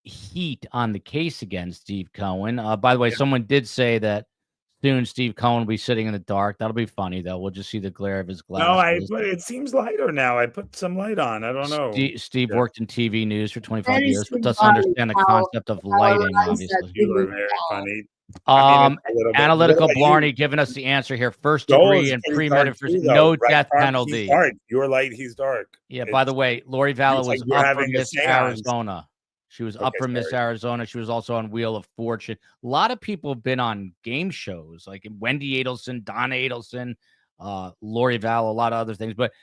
heat on the case against Steve Cohen. By the way, someone did say that soon Steve Cohen will be sitting in the dark. That'll be funny, though. We'll just see the glare of his glass. No, it seems lighter now. I put some light on. I don't know. Steve worked in TV news for 25 years, but doesn't understand the concept of lighting, obviously. You were very funny. Analytical Blarney giving us the answer here. First degree and premeditated, no death penalty. He's dark. You're light, he's dark. Yeah, by the way, Lori Vallow was up from Miss Arizona. She was Okay, Upper Miss sorry. Arizona. She was also on Wheel of Fortune. A lot of people have been on game shows like Wendy Adelson, Donna Adelson, Lori Vallow, a lot of other things. But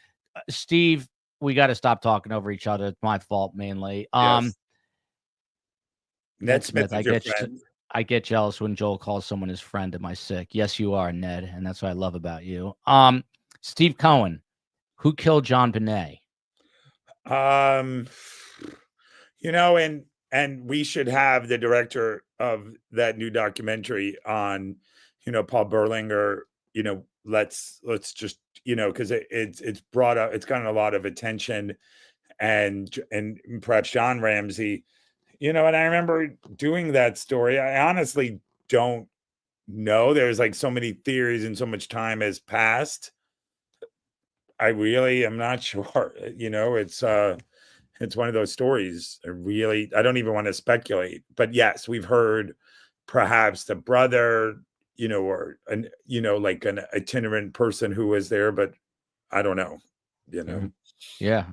Steve, we got to stop talking over each other. It's my fault mainly. Yes. Ned Smith, is your friend. I get jealous when Joel calls someone his friend. Am I sick? Yes, you are, Ned, and that's what I love about you. Steve Cohen, who killed JonBenet? You know, and we should have the director of that new documentary on, you know, Paul Berlinger. You know, let's just, you know, because it's brought up, it's gotten a lot of attention, and perhaps John Ramsey. You know, and I remember doing that story. I honestly don't know. There's like so many theories and so much time has passed. I really am not sure. You know, it's one of those stories. I don't even want to speculate. But yes, we've heard perhaps the brother, you know, or like an itinerant person who was there, but I don't know. You know. Mm-hmm. Yeah.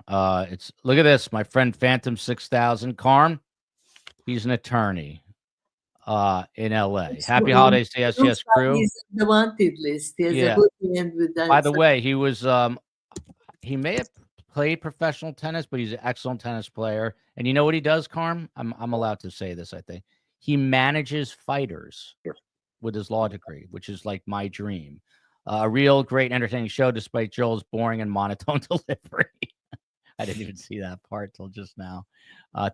It's look at this. My friend Phantom 6000 Karm. He's an attorney in LA. Happy holidays to SCS crew. He's on the wanted list. He has a good end with that. By the way, he was he may have played professional tennis, but he's an excellent tennis player. And you know what he does, Karm? I'm allowed to say this, I think. He manages fighters with his law degree, which is like my dream. A real great entertaining show despite Joel's boring and monotone delivery. I didn't even see that part till just now.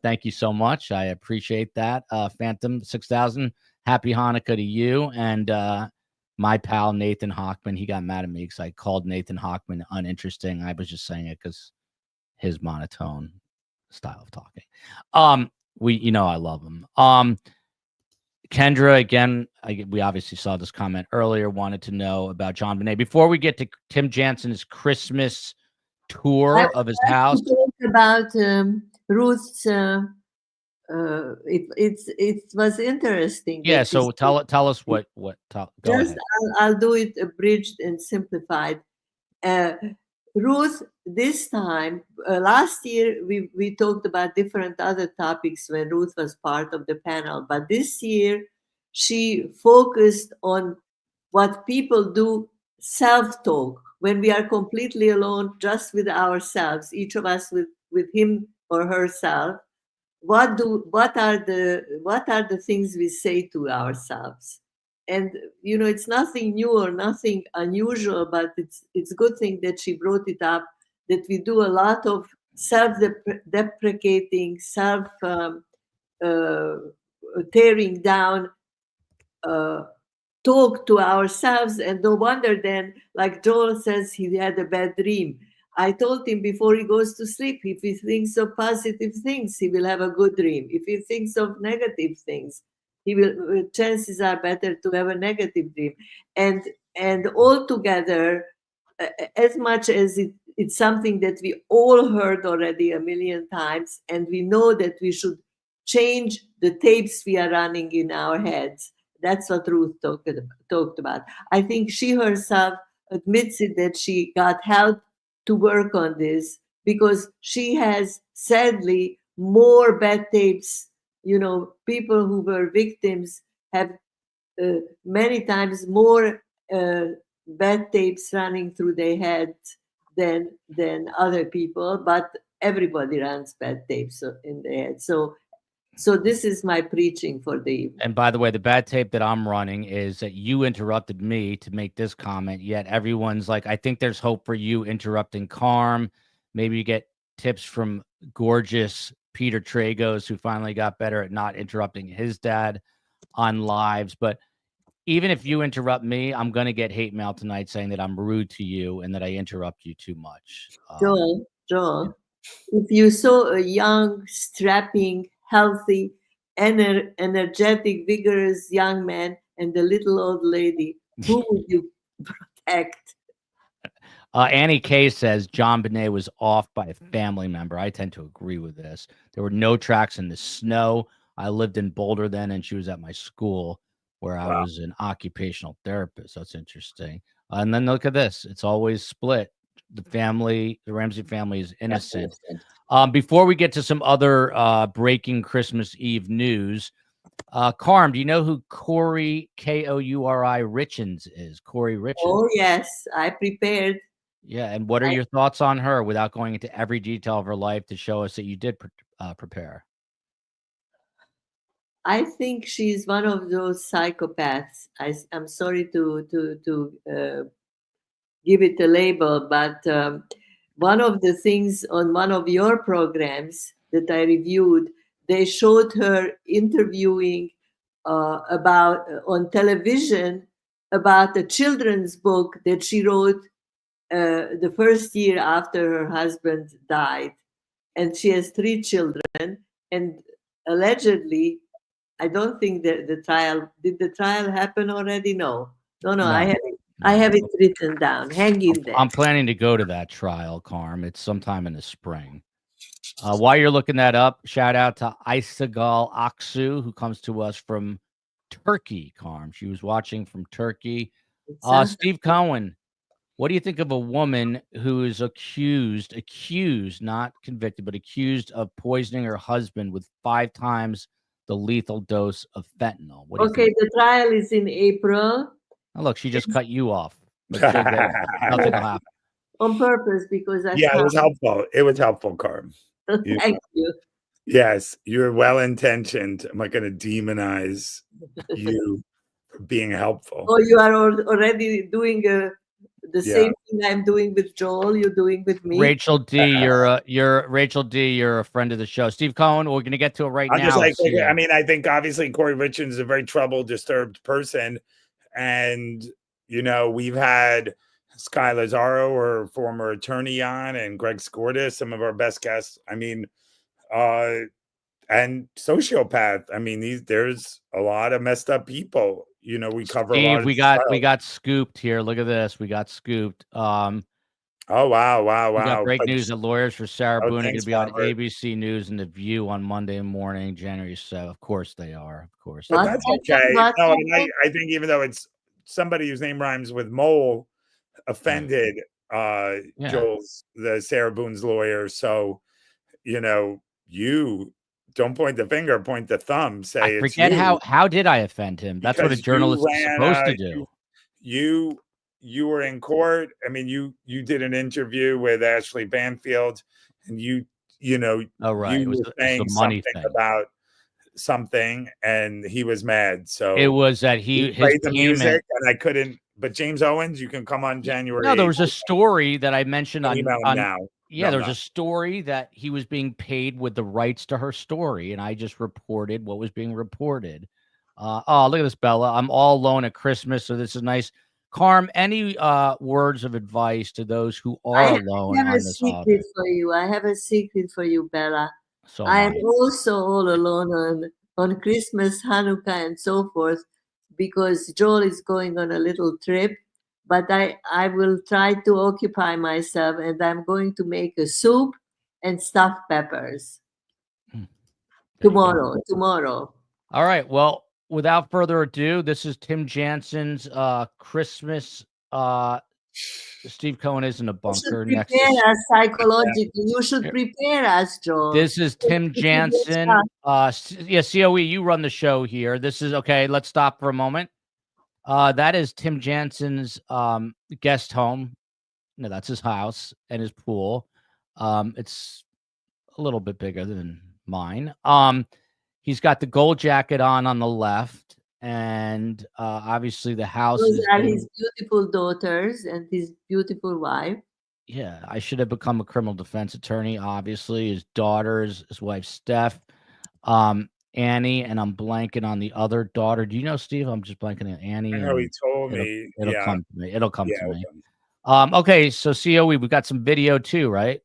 Thank you so much. I appreciate that. Phantom 6000, happy Hanukkah to you. And my pal Nathan Hochman, he got mad at me because I called Nathan Hochman uninteresting. I was just saying it because his monotone style of talking. I love him. Kendra, again, we obviously saw this comment earlier, wanted to know about JonBenet. Before we get to Tim Jansen's Christmas tour of his house. About Ruth's, it was interesting. Yeah, so tell us what. Go ahead. I'll do it abridged and simplified. Ruth, this time, last year we talked about different other topics when Ruth was part of the panel, but this year she focused on what people do, self-talk, when we are completely alone, just with ourselves, each of us with him or herself. What are the things we say to ourselves? And you know, it's nothing new or nothing unusual, but it's a good thing that she brought it up, that we do a lot of self-deprecating, tearing down talk to ourselves. And no wonder then, like Joel says, he had a bad dream. I told him before he goes to sleep, if he thinks of positive things, he will have a good dream. If he thinks of negative things, chances are better to have a negative dream. And altogether, as much as it's something that we all heard already a million times, and we know that we should change the tapes we are running in our heads. That's what Ruth talked about. I think she herself admits it, that she got help to work on this, because she has sadly more bad tapes. You know, people who were victims have many times more bad tapes running through their heads than other people, but everybody runs bad tapes in their head. So this is my preaching for the evening. And by the way, the bad tape that I'm running is that you interrupted me to make this comment, yet everyone's like, I think there's hope for you interrupting Karm. Maybe you get tips from gorgeous Peter Tragos, who finally got better at not interrupting his dad on lives. But even if you interrupt me, I'm going to get hate mail tonight saying that I'm rude to you and that I interrupt you too much. Joel, if you saw a young, strapping, healthy, energetic, vigorous young man and the little old lady, who would you protect? Annie K says JonBenet was off by a family member. I tend to agree with this. There were no tracks in the snow. I lived in Boulder then, and she was at my school where I was an occupational therapist. That's interesting. And then look at this. It's always split. the Ramsey family is innocent. Before we get to some other breaking Christmas Eve news, Karm, do you know who Kouri, Kouri Richins is? Kouri Richins. Oh, yes, I prepared. Yeah, and what are your thoughts on her without going into every detail of her life to show us that you did prepare? I think she's one of those psychopaths. I'm sorry to give it a label, but one of the things on one of your programs that I reviewed, they showed her interviewing about on television about a children's book that she wrote the first year after her husband died, and she has 3 children. And allegedly, I don't think that the trial happen already? No. I have it written down. Hang in there. I'm planning to go to that trial, Karm. It's sometime in the spring. While you're looking that up, shout out to Aysagal Aksu, who comes to us from Turkey, Karm. She was watching from Turkey. Steve Cohen, what do you think of a woman who is accused, not convicted, but accused of poisoning her husband with 5 times the lethal dose of fentanyl? Okay, the trial is in April. Oh, look, she just cut you off. Nothing will happen. On purpose, because I it was helpful. It was helpful, Karm. Thank you. Yes, you're well-intentioned. I'm not going to demonize you for being helpful. Oh, you are already doing the same thing I'm doing with Joel. You're doing with me. Rachel D, you're Rachel D. You're a friend of the show. Steve Cohen, we're going to get to it right now. I think obviously Kouri Richins is a very troubled, disturbed person, and we've had Sky Lazaro, her former attorney, on, and Greg Skorda, some of our best guests. And sociopath. There's a lot of messed up people. We cover Steve, a lot. We got scooped here. Look at this. We got scooped. Oh wow! We got great news that lawyers for Sarah Boone are going to be on ABC News and The View on Monday morning, January 7th. Of course they are. Of course. But that's okay. No, I think even though it's somebody whose name rhymes with mole, offended Joel's, the Sarah Boone's lawyer. So, you don't point the finger, point the thumb. Say, I forget how did I offend him? That's what a journalist is supposed to do. You were in court. You did an interview with Ashley Banfield, and you were saying something about something, and he was mad. So it was that he played the music, and I couldn't. But James Owens, you can come on January. No, there was a story that I mentioned on now. Yeah, there's a story that he was being paid with the rights to her story, and I just reported what was being reported. Oh, look at this, Bella. I'm all alone at Christmas, so this is nice. Karm, any words of advice to those who are alone on this holiday? I have a secret for you, Bella. So I am also all alone on Christmas, Hanukkah, and so forth, because Joel is going on a little trip. But I will try to occupy myself, and I'm going to make a soup and stuffed peppers tomorrow. All right. Well, without further ado, this is Tim Jansen's Christmas. Steve Cohen is in a bunker. You should prepare us psychologically. You should prepare us, Joel. This is Tim Jansen. COE, you run the show here. This is okay. Let's stop for a moment. That is Tim Jansen's guest home. No, that's his house and his pool. It's a little bit bigger than mine. He's got the gold jacket on the left, and obviously the house Those are his beautiful daughters and his beautiful wife. Yeah, I should have become a criminal defense attorney. Obviously, his daughters, his wife Steph, Annie, and I'm blanking on the other daughter. Do you know, Steve? I'm just blanking on Annie. I know he told me. It'll come to me. It'll come to me. Okay, so COE, we've got some video too, right?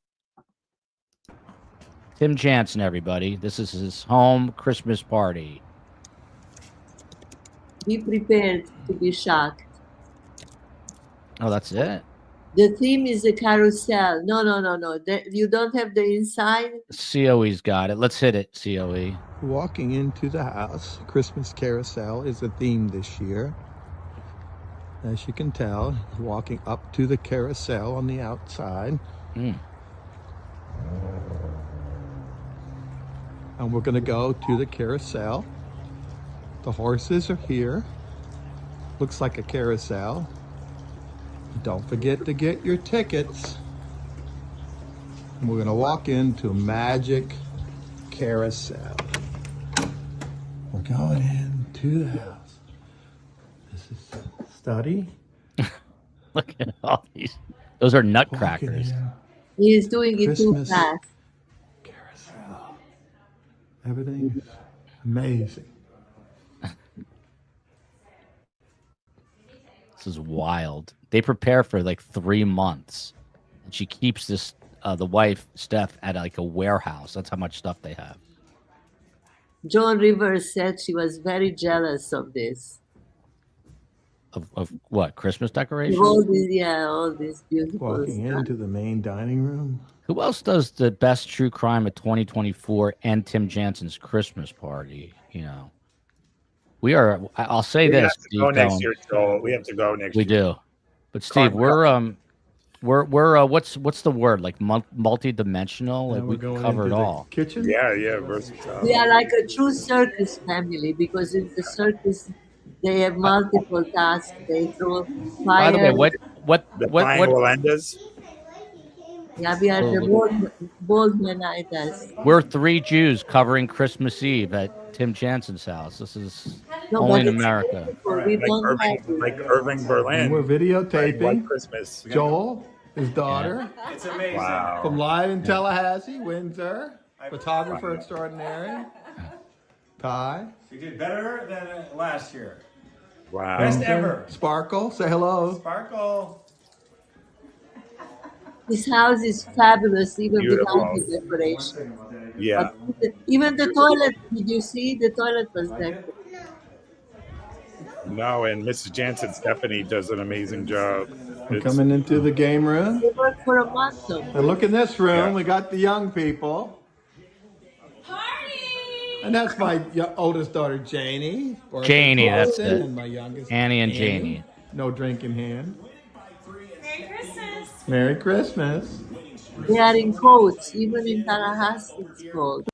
Tim Jansen, everybody. This is his home Christmas party. Be prepared to be shocked. Oh, that's it? The theme is a carousel. No. You don't have the inside? COE's got it. Let's hit it, COE. Walking into the house, Christmas carousel is a theme this year. As you can tell, walking up to the carousel on the outside. And we're going to go to the carousel. The horses are here. Looks like a carousel. Don't forget to get your tickets. And we're going to walk into Magic Carousel. We're going into the house. This is study. Look at all these. Those are nutcrackers. He is doing it too Christmas fast. Carousel. Everything is amazing. This is wild. They prepare for like 3 months, and she keeps this. The wife Steph at like a warehouse. That's how much stuff they have. Joan Rivers said she was very jealous of this. Of what? Christmas decorations? All these beautiful Walking stuff. into the main dining room. Who else does the best true crime of 2024 and Tim Jansen's Christmas party? You know, we are. I'll say We this. have to Steve go next Cohen. year, Joel. We have to go next We year. do, but Steve, Karm, we're what's the word, like multi-dimensional? Like Now we we're going cover it into the all. kitchen. Yeah, versatile. We are like a true circus family because in the circus they have multiple tasks. They throw By the way, fire. what The flying what? Walendas. Yeah, we are the Boldmanites. We're 3 Jews covering Christmas Eve at Tim Jansen's house. This is No, only but in it's America. beautiful. We don't have Like Irving Berlin. And we're White videotaping Christmas. Joel, his daughter, It's amazing. Wow. from live in Tallahassee, Windsor, photographer extraordinary. Ty. You did better than last year. Wow. Best ever. Sparkle, say hello. Sparkle. this house is fabulous, even Beautiful. without the decoration. Yeah. But even the toilet, did you see? The toilet was there. No, and Mrs. Jansen, Stephanie, does an amazing job. We're It's- coming into the game room. They worked for a month. So. And look in this room, Yeah. we got the young people. And that's my oldest daughter, Janie. Janie, that's Boston, it. And my youngest, Annie and Janie. No drink in hand. Merry Christmas. Merry Christmas. They are in coats, even in Tallahassee it's cold.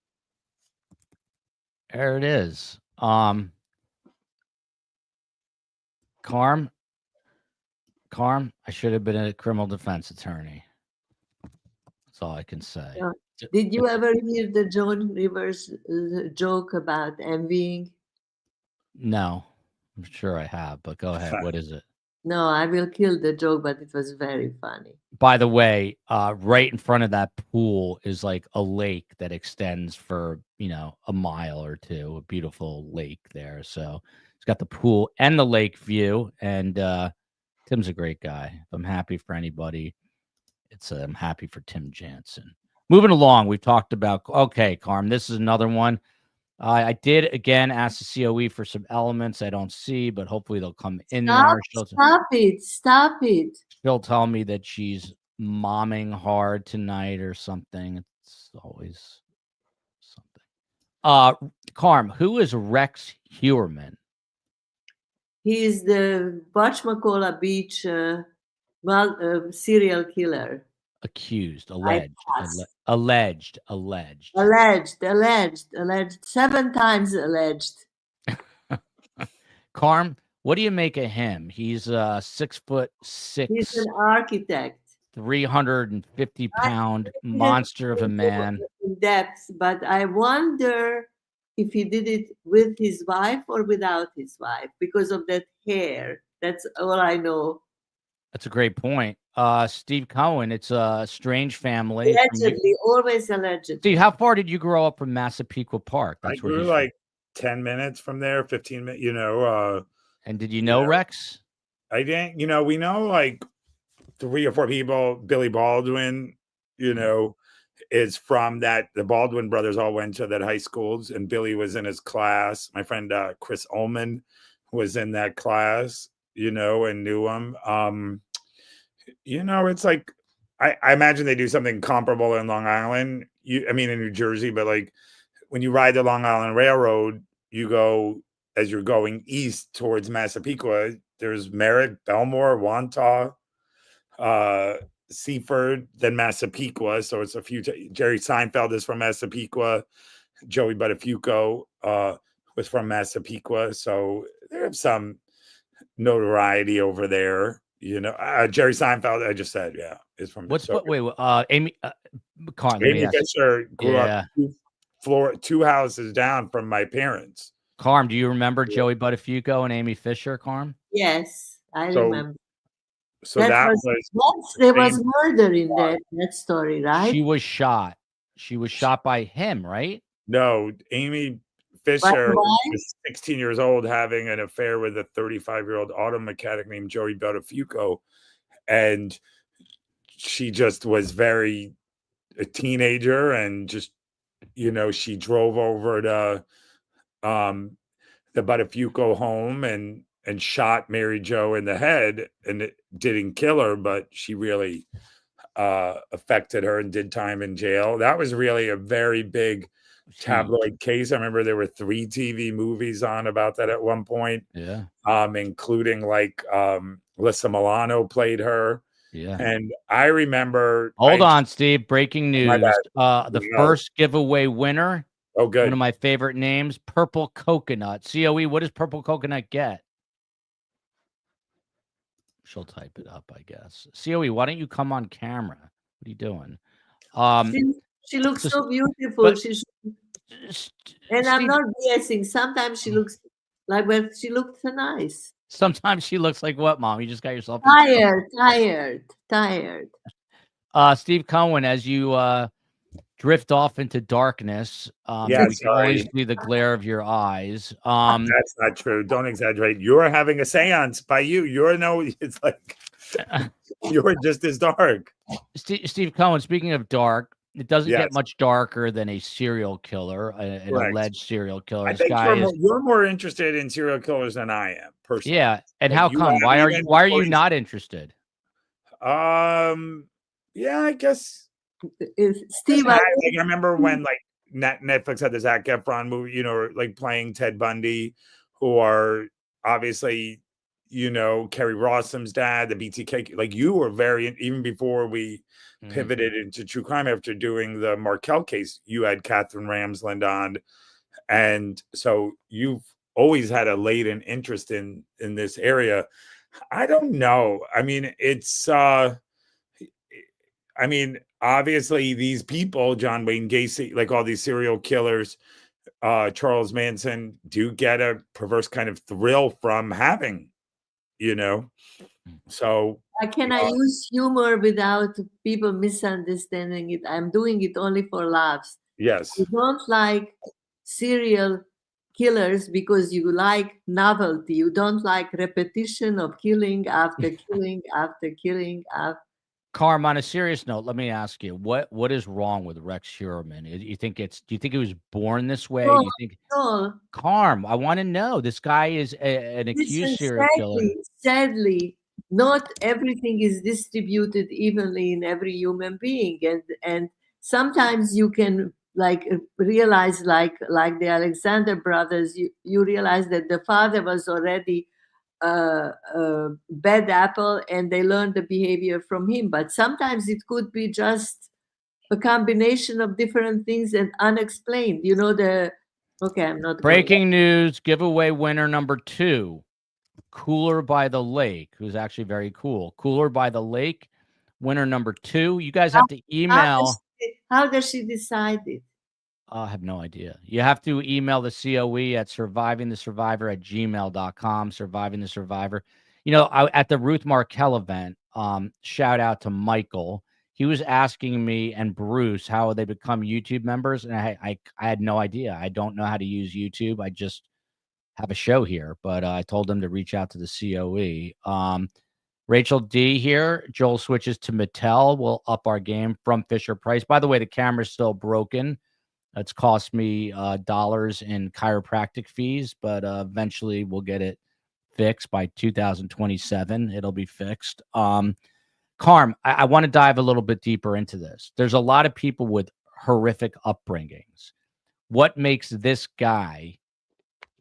There it is. Karm, I should have been a criminal defense attorney. That's all I can say. Yeah. Did you ever hear the Joan Rivers joke about envying? No, I'm sure I have, but go ahead. What is it? No, I will kill the joke, but it was very funny. By the way, right in front of that pool is like a lake that extends for, a mile or two, a beautiful lake there. So it's got the pool and the lake view. And Tim's a great guy. I'm happy for anybody. I'm happy for Tim Jansen. Moving along, we've talked about, okay, Karm, this is another one. I did, again, ask the COE for some elements I don't see, but hopefully they'll come in there. Stop it. She'll tell me that she's momming hard tonight or something. It's always something. Karm, who is Rex Heuermann? He's the Whatchamacallit Beach serial killer. Accused, I alleged. Alleged. 7 times alleged. Karm, what do you make of him? He's 6'6". He's an architect. 350-pound monster of a man. In depth, but I wonder if he did it with his wife or without his wife because of that hair. That's all I know. That's a great point. Steve Cohen, it's a strange family. Allegedly, always allegedly. Steve, how far did you grow up from Massapequa Park? I grew like 10 minutes from there, 15 minutes, And did you know Rex? I didn't, we know like 3 or 4 people. Billy Baldwin, is from that. The Baldwin brothers all went to that high schools, and Billy was in his class. My friend Chris Ullman was in that class, and knew him. It's like I imagine they do something comparable in Long Island. In New Jersey, but like when you ride the Long Island Railroad, you go as you're going east towards Massapequa. there's Merrick, Belmore, Wantagh, Seaford, then Massapequa. So it's a few. Jerry Seinfeld is from Massapequa. Joey Buttafuoco was from Massapequa. So they have some notoriety over there. You know, Jerry Seinfeld, I just said, yeah, is from. Amy, Karm, let me Amy ask. Fisher grew up two houses down from my parents. Karm, do you remember Joey Buttafuoco and Amy Fisher, Karm? Yes, I remember. So there was murder in that story, right? She was shot. She was shot by him, right? No, Amy Fisher was 16 years old having an affair with a 35-year-old auto mechanic named Joey Buttafuoco. And she just was a teenager and just, you know, she drove over to the Buttafuoco home and shot Mary Jo in the head, and it didn't kill her, but she really affected her and did time in jail. That was really a very big tabloid case. I remember there were 3 TV movies on about that at one point. Yeah. Including like Alyssa Milano played her. Yeah. And I remember Hold on, Steve. Breaking news. The first giveaway winner. Oh, good. One of my favorite names, Purple Coconut. COE, what does Purple Coconut get? She'll type it up, I guess. COE, why don't you come on camera? What are you doing? She looks so beautiful. And I'm not guessing. Sometimes she looks like, well, she looks so nice. Sometimes she looks like what, Mom? You just got yourself tired. Steve Cohen, as you drift off into darkness, we can only see the glare of your eyes. That's not true. Don't exaggerate. You're having a seance by you. It's like you're just as dark. Steve Cohen, speaking of dark, it doesn't get much darker than a serial killer, an alleged serial killer. I think you're more interested in serial killers than I am, personally. Yeah, and how come? Why are you not interested? Yeah, I guess. Steve, I remember when like Netflix had the Zac Efron movie, you know, like playing Ted Bundy, who are obviously, you know, Kerry Rossum's dad, the BTK. Like you were even before we pivoted into true crime after doing the Markel case, you had Catherine Ramsland on, and so you've always had a latent interest in this area. I don't know. I mean, it's obviously these people, John Wayne Gacy, like all these serial killers, Charles Manson, do get a perverse kind of thrill from having, you know. So can I use humor without people misunderstanding it? I'm doing it only for laughs. Yes. You don't like serial killers because you like novelty. You don't like repetition of killing after killing after killing after. Karm, on a serious note, let me ask you, what is wrong with Rex Heuermann? Do you think he was born this way? No, do you think Karm, I want to know. This guy is an accused serial killer. Sadly, not everything is distributed evenly in every human being. And sometimes you can realize like the Alexander brothers, you realize that the father was already bad apple and they learned the behavior from him. But sometimes it could be just a combination of different things and unexplained. You know, I'm not breaking news, giveaway winner number 2, Cooler by the Lake, who's actually very cool. Cooler by the Lake, winner number 2. You guys have to email. How does she decide it? I have no idea. You have to email the COE at survivingthesurvivor@gmail.com. Surviving the Survivor. You know, at the Ruth Markel event, shout out to Michael. He was asking me and Bruce how they become YouTube members, and I had no idea. I don't know how to use YouTube. I just have a show here, but I told them to reach out to the COE. Rachel D here. Joel switches to Mattel. We'll up our game from Fisher Price. By the way, the camera's still broken. It's cost me dollars in chiropractic fees, but eventually we'll get it fixed by 2027. It'll be fixed. Karm, I want to dive a little bit deeper into this. There's a lot of people with horrific upbringings. What makes this guy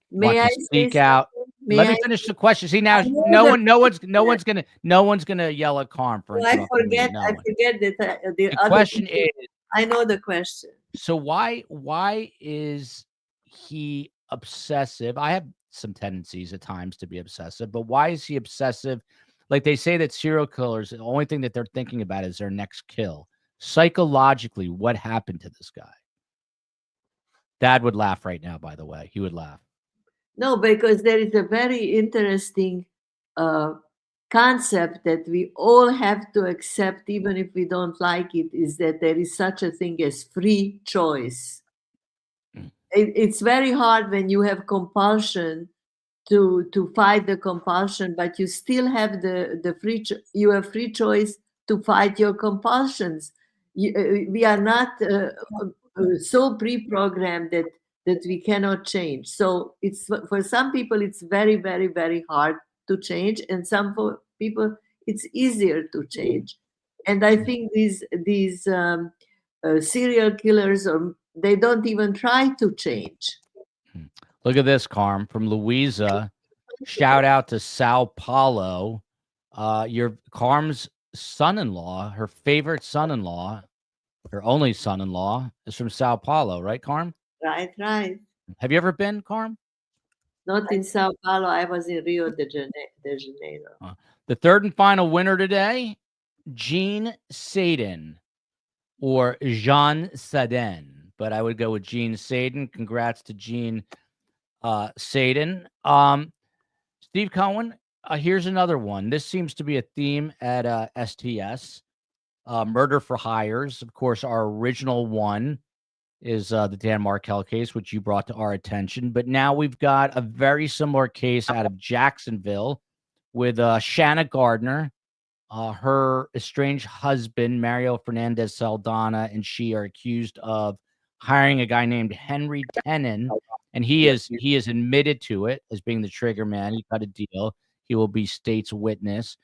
want to speak out? Let me finish the question. See, now no one's gonna yell at Karm for interrupting me. I forget that the other question is, I know the question. so why is he obsessive? I have some tendencies at times to be obsessive, but why is he obsessive? Like they say that serial killers, the only thing that they're thinking about is their next kill. Psychologically, what happened to this guy? Dad would laugh right now, by the way. He would laugh. No, because there is a very interesting concept that we all have to accept, even if we don't like it, is that there is such a thing as free choice. It's very hard when you have compulsion to fight the compulsion, but you still have the you have free choice to fight your compulsions. We are not so pre-programmed that we cannot change. So it's for some people it's very, very, very hard to change, and some people it's easier to change. And I think these serial killers, or they don't even try to change. Look at this, Karm, from Louisa. Shout out to Sao Paulo. Your Karm's son-in-law, her favorite son-in-law, her only son-in-law, is from Sao Paulo, right, Karm? Right. Have you ever been, Karm? Not in Sao Paulo. I was in Rio de Janeiro. The third and final winner today, Jean Sadin, or Jean Sadin, but I would go with Jean Sadin. Congrats to Jean Sadin. Steve Cohen, here's another one. This seems to be a theme at STS. Murder for hires. Of course, our original one is the Dan Markel case, which you brought to our attention. But now we've got a very similar case out of Jacksonville with Shanna Gardner. Her estranged husband, Mario Fernandez Saldana, and she are accused of hiring a guy named Henry Tenon, and he is admitted to it as being the trigger man. He cut a deal. He will be state's witness.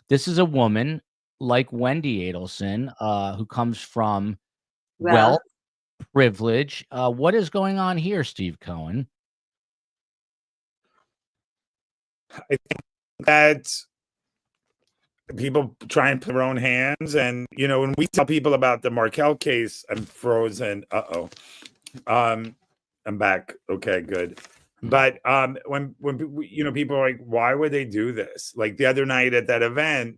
This is a woman like Wendy Adelson, who comes from wealth, privilege. What is going on here, Steve Cohen? I think that people try and put their own hands, and when we tell people about the Markel case, I'm frozen. I'm back. Okay, good. But when people are like, why would they do this? Like the other night at that event,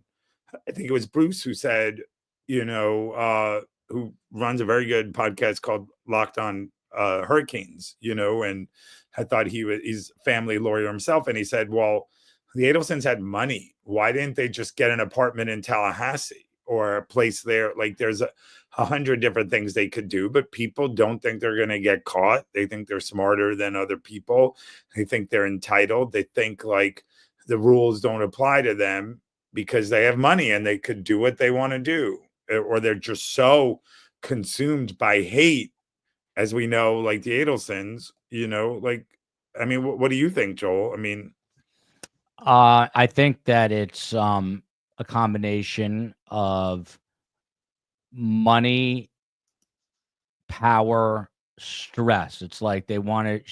I think it was Bruce who said, who runs a very good podcast called Locked On Hurricanes, and I thought he's a family lawyer himself, and he said, well, the Adelsons had money. Why didn't they just get an apartment in Tallahassee or a place there? Like there's 100 different things they could do, but people don't think they're going to get caught. They think they're smarter than other people. They think they're entitled. They think like the rules don't apply to them because they have money and they could do what they want to do. Or they're just so consumed by hate, as we know, like the Adelsons, what do you think, Joel? I think that it's a combination of money, power, stress. It's like they wanted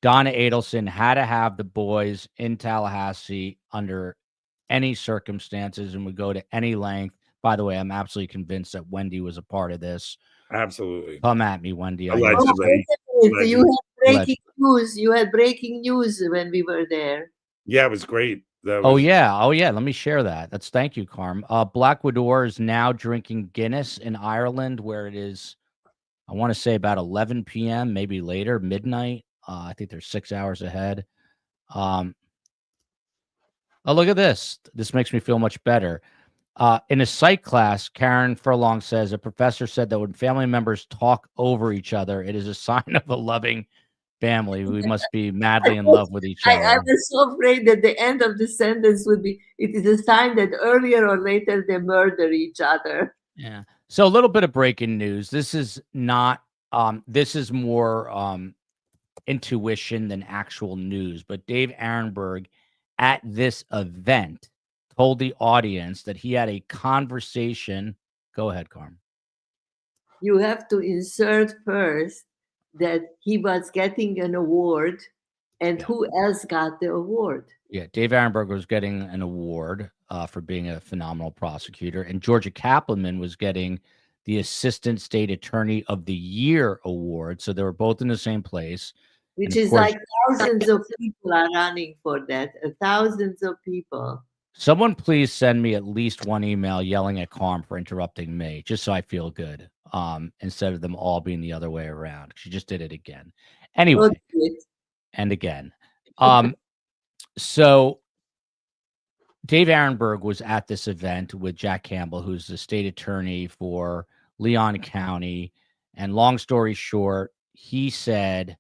Donna Adelson had to have the boys in Tallahassee under any circumstances and would go to any length. By the way, I'm absolutely convinced that Wendy was a part of this. Absolutely. Come at me, Wendy. Allegedly. You had breaking news. You had breaking news when we were there. Yeah, it was great. Oh yeah. Let me share that. Thank you, Karm. Black Widow is now drinking Guinness in Ireland, where it is, I want to say about 11 p.m., maybe later, midnight. I think they're 6 hours ahead. Oh, look at this. This makes me feel much better. In a psych class, Karen Furlong says a professor said that when family members talk over each other, it is a sign of a loving family. We must be madly in love with each other. I was so afraid that the end of the sentence would be, it is a sign that earlier or later they murder each other. Yeah. So a little bit of breaking news. This is not, this is more intuition than actual news. But Dave Aronberg at this event told the audience that he had a conversation. Go ahead, Karm. You have to insert first that he was getting an award And who else got the award? Yeah, Dave Ehrenberg was getting an award for being a phenomenal prosecutor, and Georgia Kaplanman was getting the Assistant State Attorney of the Year award. So they were both in the same place. Which And of is course, like thousands of people are running for that. Thousands of people. someone please send me at least one email yelling at Karm for interrupting me, just so I feel good. Instead of them all being the other way around. She just did it again. Anyway, and again. So Dave Ehrenberg was at this event with Jack Campbell, who's the state attorney for Leon County. And long story short, he said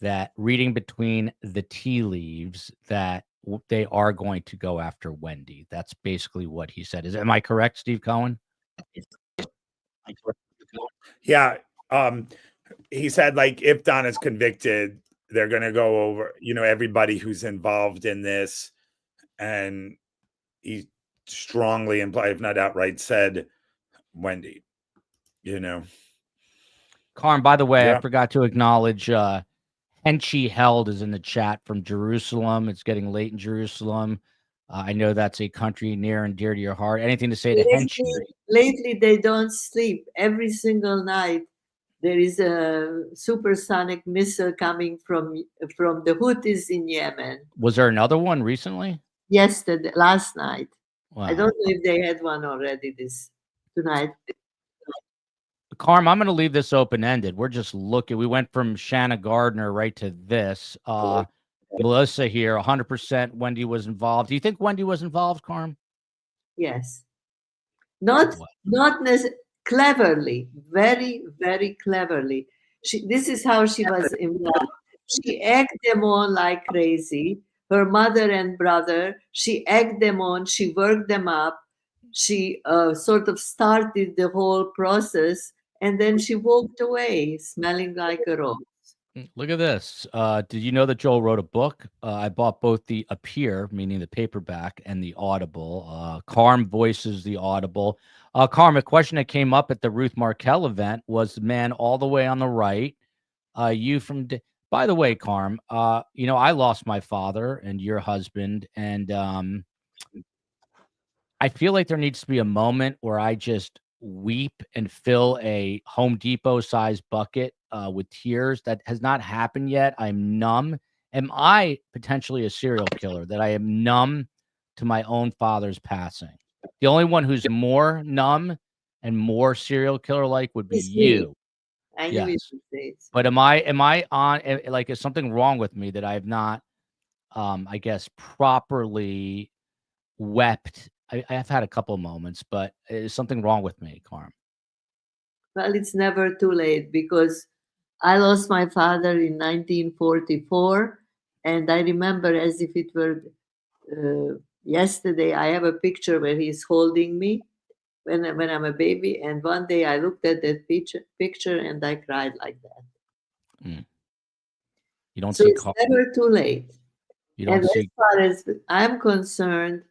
that reading between the tea leaves that they are going to go after Wendy. That's basically what he said. Am I correct, Steve Cohen? Yeah. He said, like, if Donna's convicted, they're going to go over, everybody who's involved in this. And he strongly implied, if not outright, said Wendy, Karm, by the way, I forgot to acknowledge Henchy Held is in the chat from Jerusalem. It's getting late in Jerusalem. I know that's a country near and dear to your heart. Anything to say to Henchy? Lately, they don't sleep. Every single night, there is a supersonic missile coming from the Houthis in Yemen. Was there another one recently? Yesterday, last night. Wow. I don't know if they had one already tonight. Karm, I'm going to leave this open-ended. We're just looking. We went from Shanna Gardner right to this. Melissa here, 100% Wendy was involved. Do you think Wendy was involved, Karm? Yes. Not cleverly, very, very cleverly. This is how she was involved. She egged them on like crazy. Her mother and brother, she egged them on. She worked them up. She sort of started the whole process. And then she walked away smelling like a rose. Look at this. Did you know that Joel wrote a book? I bought both the Appear, meaning the paperback, and the Audible. Karm voices the Audible. Karm, a question that came up at the Ruth Markel event was the man all the way on the right. By the way, Karm, I lost my father and your husband, and I feel like there needs to be a moment where I just weep and fill a Home Depot size bucket with tears. That has not happened yet. I'm numb. Am I potentially a serial killer that I am numb to my own father's passing? The only one who's more numb and more serial killer like would be you. I knew you would say it. But am I on, like, is something wrong with me that I have not I guess properly wept? I have had a couple of moments, but is something wrong with me, Karm? Well, it's never too late, because I lost my father in 1944, and I remember as if it were yesterday. I have a picture where he's holding me when I'm a baby, and one day I looked at that picture and I cried like that. You don't so see it's never too late. You don't and see. As far as I'm concerned,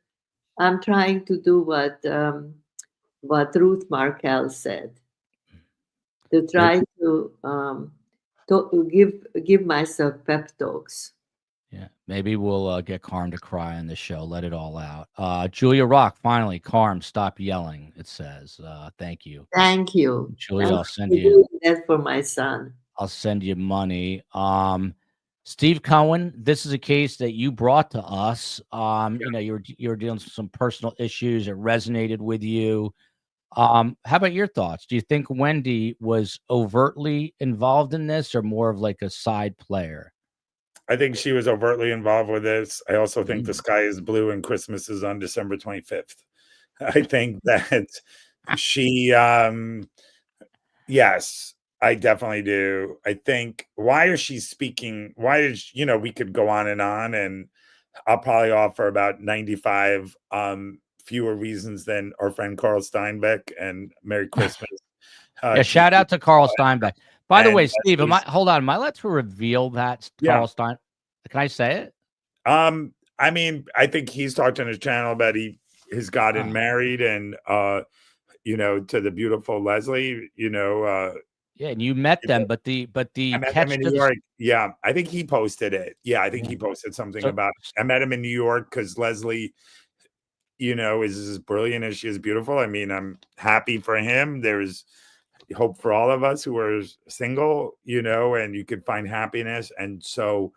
I'm trying to do what Ruth Markel said, to try to give myself pep talks. Yeah, maybe we'll get Karm to cry on the show. Let it all out. Julia Rock, finally, Karm, stop yelling. It says, thank you. Thank you, Julia. I'll send you that for my son. I'll send you money. Steve Cohen, this is a case that you brought to us. You were dealing with some personal issues. It resonated with you. How about your thoughts? Do you think Wendy was overtly involved in this, or more of like a side player? I think she was overtly involved with this. I also think the sky is blue and Christmas is on December 25th. I think that she, yes, I definitely do. I think, why is she speaking? Why is, we could go on, and I'll probably offer about 95 fewer reasons than our friend Carl Steinbeck, and Merry Christmas. Shout out to Carl Steinbeck. By the way, Steve, am I allowed to reveal that Carl Stein? Can I say it? I mean, I think he's talked on his channel about he's gotten married, and to the beautiful Leslie, Yeah, and you met them, but the I met catch him in to New the York. Yeah, I think he posted it. Yeah, I think Yeah. he posted something So- about it. I met him in New York because Leslie, is as brilliant as she is beautiful. I mean, I'm happy for him. There's hope for all of us who are single, and you could find happiness. And so,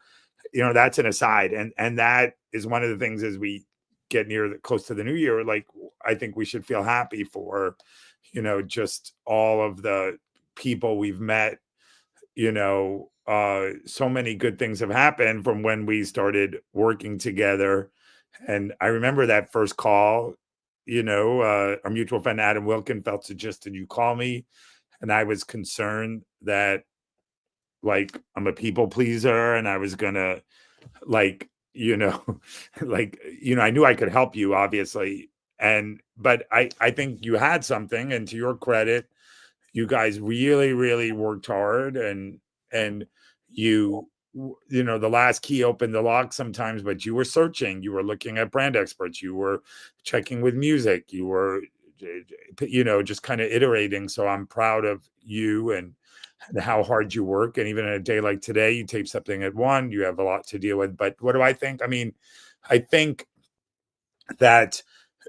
that's an aside. And that is one of the things as we get close to the new year, like I think we should feel happy for, just all of the people we've met. So many good things have happened from when we started working together. And I remember that first call, our mutual friend Adam Wilkin felt suggested you call me. And I was concerned that like I'm a people pleaser and I was gonna like, I knew I could help you, obviously. But I think you had something, and to your credit, you guys really, really worked hard, and the last key opened the lock sometimes, but you were searching, you were looking at brand experts, you were checking with music, you were just kind of iterating. So I'm proud of you and how hard you work. And even in a day like today, you tape something at 1, you have a lot to deal with. But what do I think? I mean, I think that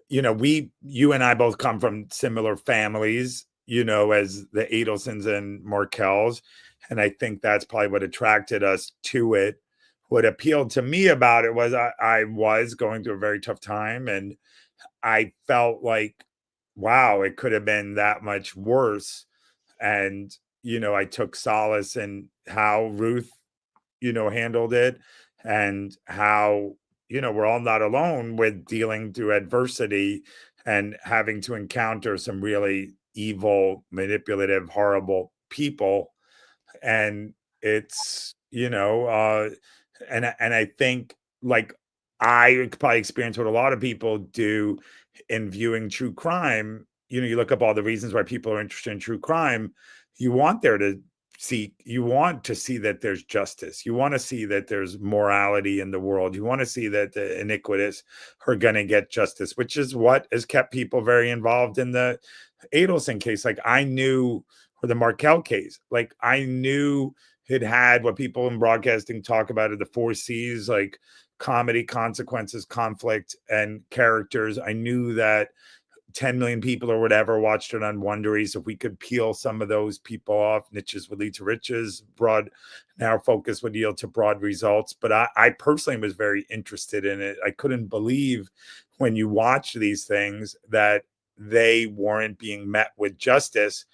you and I both come from similar families, as the Adelsons and Markells. And I think that's probably what attracted us to it. What appealed to me about it was I was going through a very tough time, and I felt like, wow, it could have been that much worse. And, I took solace in how Ruth, handled it, and how, we're all not alone with dealing through adversity and having to encounter some really evil, manipulative, horrible people. And it's, and I think like I probably experience what a lot of people do in viewing true crime. You look up all the reasons why people are interested in true crime. You want to see that there's justice. You want to see that there's morality in the world. You want to see that the iniquitous are going to get justice, which is what has kept people very involved in the Adelson case. Like I knew, or the Markel case, like I knew it had what people in broadcasting talk about are the 4 C's, like comedy, consequences, conflict, and characters. I knew that 10 million people or whatever watched it on Wondery. So if we could peel some of those people off, niches would lead to riches, broad, narrow focus would yield to broad results. But I personally was very interested in it. I couldn't believe when you watch these things that they weren't being met with justice.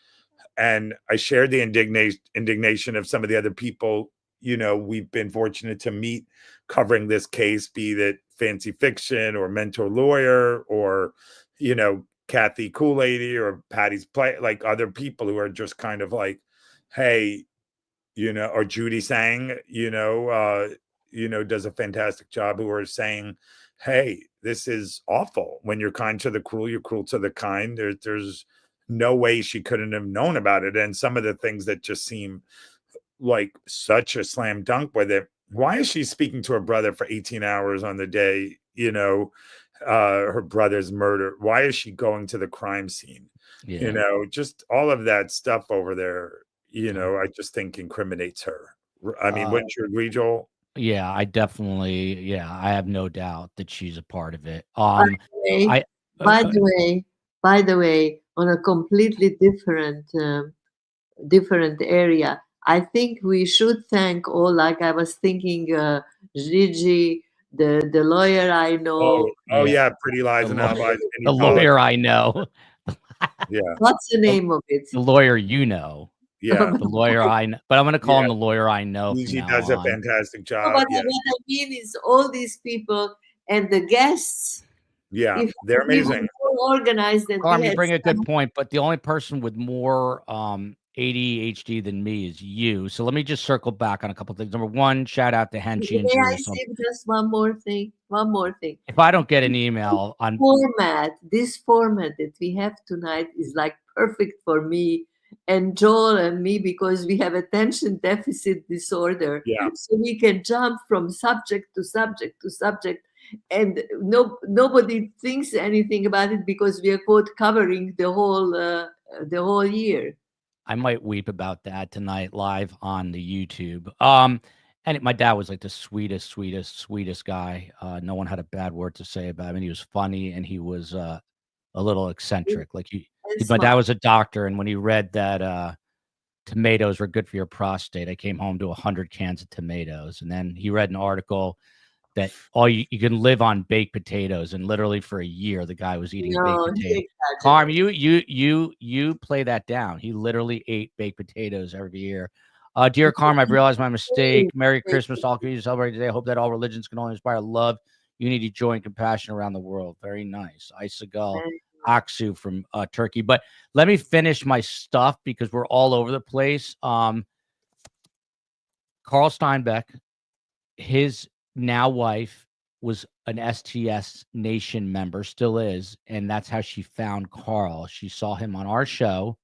And I shared the indignation of some of the other people, we've been fortunate to meet covering this case, be that Fancy Fiction or Mentor Lawyer or, Kathy Kool-Lady or Patty's Play, like other people who are just kind of like, hey, or Judy Sang, does a fantastic job, who are saying, hey, this is awful. When you're kind to the cruel, you're cruel to the kind. There's no way she couldn't have known about it. And some of the things that just seem like such a slam dunk with it. Why is she speaking to her brother for 18 hours on the day, her brother's murder? Why is she going to the crime scene? Yeah. Just all of that stuff over there, I just think incriminates her. I mean, wouldn't you agree, Joel? Yeah, I have no doubt that she's a part of it. By the way, on a completely different area, I think we should thank all, like I was thinking, Gigi, the lawyer I know. Oh yeah, Pretty Lies and Alibis. The lawyer I know. Yeah. What's the name of it? The lawyer you know. Yeah. The lawyer I know. But I'm going to call him the lawyer I know. Gigi does a fantastic job. But what I mean is all these people and the guests. Yeah, they're amazing. Organized and Karm, you bring a good point, but the only person with more ADHD than me is you. So let me just circle back on a couple of things. Number one, shout out to Henchy and May I say just one more thing? If I don't get an email on this format that we have tonight is like perfect for me and Joel and me, because we have attention deficit disorder. Yeah. So we can jump from subject to subject to subject. And nobody thinks anything about it because we are covering the whole year. I might weep about that tonight live on the YouTube. And my dad was like the sweetest guy. No one had a bad word to say about him. And he was funny and he was a little eccentric. Like And my dad smart. was a doctor, and when he read that tomatoes were good for your prostate, I came home to 100 cans of tomatoes. And then he read an article that you can live on baked potatoes, and literally for a year the guy was eating baked No, potatoes. he Karm, exaggerates. you play that down. He literally ate baked potatoes every year. Dear Karm, I've realized my mistake. Merry Christmas, all communities celebrate today. I hope that all religions can only inspire love, unity, joy, and compassion around the world. Very nice. Isagal Aksu from Turkey. But let me finish my stuff because we're all over the place. Carl Steinbeck, his now wife, was an STS Nation member, still is, and that's how she found Carl. She saw him on our show,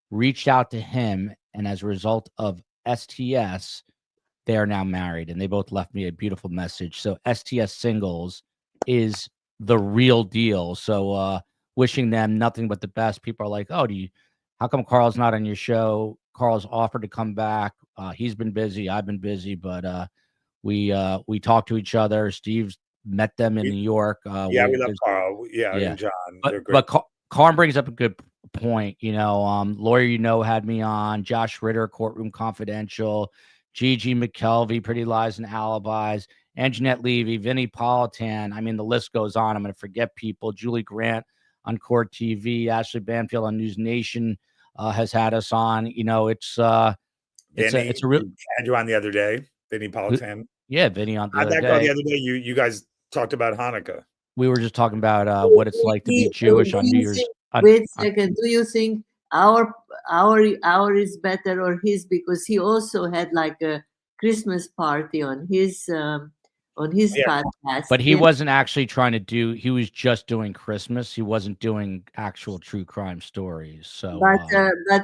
reached out to him, and as a result of STS, they are now married, and they both left me a beautiful message. So STS Singles is the real deal. So wishing them nothing but the best. People are like, oh, how come Carl's not on your show? Carl's offered to come back. He's been busy. I've been busy, but we talk to each other. Steve's met them in New York. Yeah, we love Carl. Yeah, and John. They're great. But Karm brings up a good point. Lawyer had me on. Josh Ritter, Courtroom Confidential. Gigi McKelvey, Pretty Lies and Alibis. Anjanette Levy, Vinnie Politan. I mean, the list goes on. I'm going to forget people. Julie Grant on Court TV. Ashley Banfield on News Nation has had us on. It's a real. Had you on the other day, Vinnie Politan. Yeah, Vinny on the How'd other that day. go the other day? You guys talked about Hanukkah. We were just talking about what it's like to be Jewish on New Year's. Wait a second. Do you think our is better or his? Because he also had like a Christmas party on his podcast. But he wasn't actually trying to do. He was just doing Christmas. He wasn't doing actual true crime stories. So, but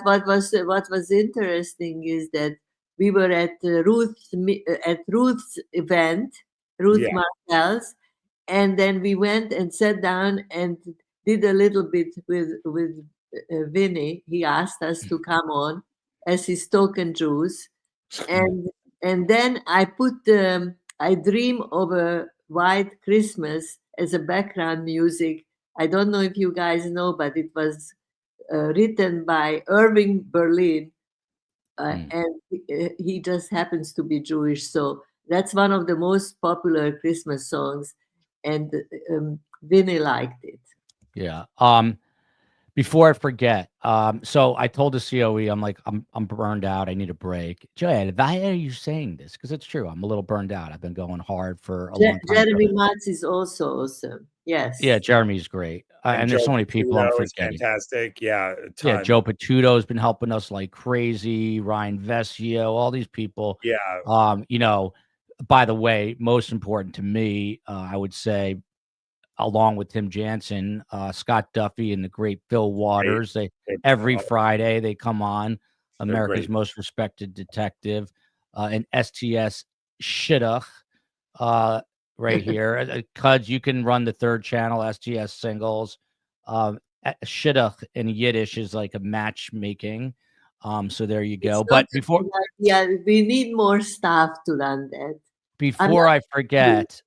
what was interesting is that we were at Ruth's event, Ruth Martell's, and then we went and sat down and did a little bit with Vinny. He asked us to come on as his token Jews, and then I put I Dream of a White Christmas as a background music. I don't know if you guys know, but it was written by Irving Berlin. And he just happens to be Jewish. So that's one of the most popular Christmas songs. And Vinny liked it. Yeah. Before I forget, so I told the COE, I'm like, I'm burned out. I need a break. Joanne, why are you saying this? Because it's true. I'm a little burned out. I've been going hard for a long time. Jeremy Matz is also awesome. Yes. Yeah, Jeremy's great. And there's so many people I'm forgetting. Fantastic. Yeah. Yeah, Joe Patuto's been helping us like crazy. Ryan Vesio, all these people. Yeah. By the way, most important to me, I would say, along with Tim Jansen, Scott Duffy and the great Phil Waters. Every Friday they come on, America's Most Respected Detective, and STS Shidduch right here. Cuds, you can run the third channel, STS Singles. Shidduch in Yiddish is like a matchmaking. So there you go. But before, we need more staff to run that. Before I forget,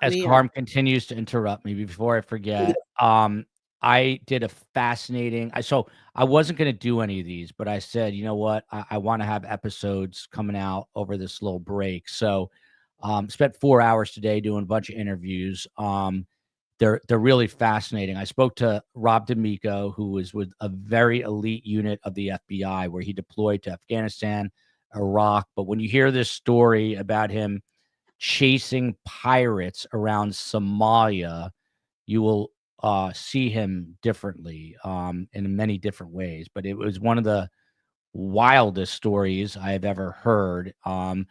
as Karm continues to interrupt me, before I forget, I did a fascinating. So I wasn't going to do any of these, but I said, you know what, I want to have episodes coming out over this little break. So spent 4 hours today doing a bunch of interviews. They're really fascinating. I spoke to Rob D'Amico, who was with a very elite unit of the FBI, where he deployed to Afghanistan, Iraq. But when you hear this story about him chasing pirates around Somalia, you will see him differently in many different ways. But it was one of the wildest stories I have ever heard. And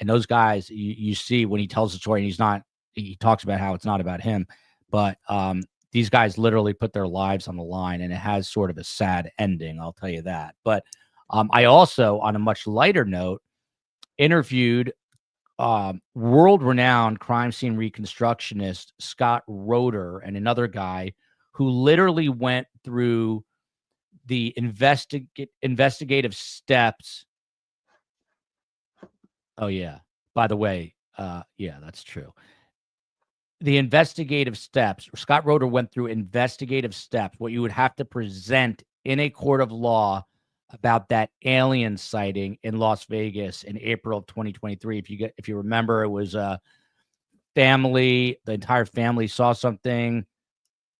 those guys, you see when he tells the story, and he talks about how it's not about him, but these guys literally put their lives on the line, and it has sort of a sad ending, I'll tell you that. But I also, on a much lighter note, interviewed world-renowned crime scene reconstructionist Scott Roeder and another guy who literally went through the investigative steps. Oh yeah. By the way, yeah, that's true. The investigative steps. Scott Roeder went through investigative steps. What you would have to present in a court of law about that alien sighting in Las Vegas in April of 2023. If you remember, it was a family. The entire family saw something.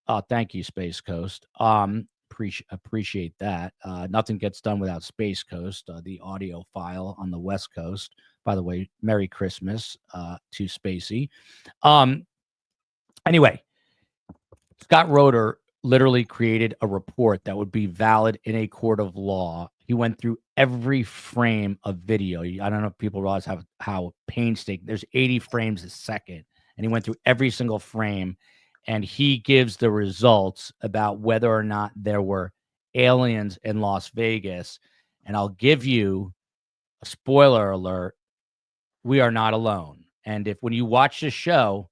Oh, thank you, Space Coast. Appreciate that. Nothing gets done without Space Coast, the audio file on the West Coast. By the way, Merry Christmas to Spacey. Anyway, Scott Roeder literally created a report that would be valid in a court of law. He went through every frame of video. I don't know if people realize how painstaking. There's 80 frames a second, and he went through every single frame, and he gives the results about whether or not there were aliens in Las Vegas. And I'll give you a spoiler alert: we are not alone. And when you watch the show,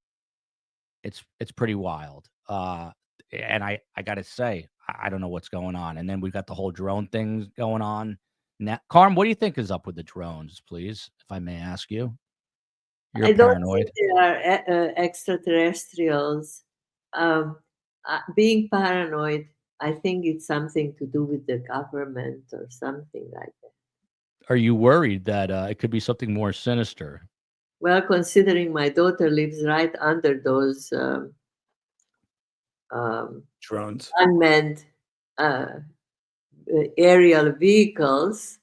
it's pretty wild. And I got to say, I don't know what's going on. And then we've got the whole drone thing going on. Now, Karm, what do you think is up with the drones, please, if I may ask you? You're paranoid. They are extraterrestrials. Being paranoid, I think it's something to do with the government or something like that. Are you worried that it could be something more sinister? Well, considering my daughter lives right under those drones, unmanned aerial vehicles,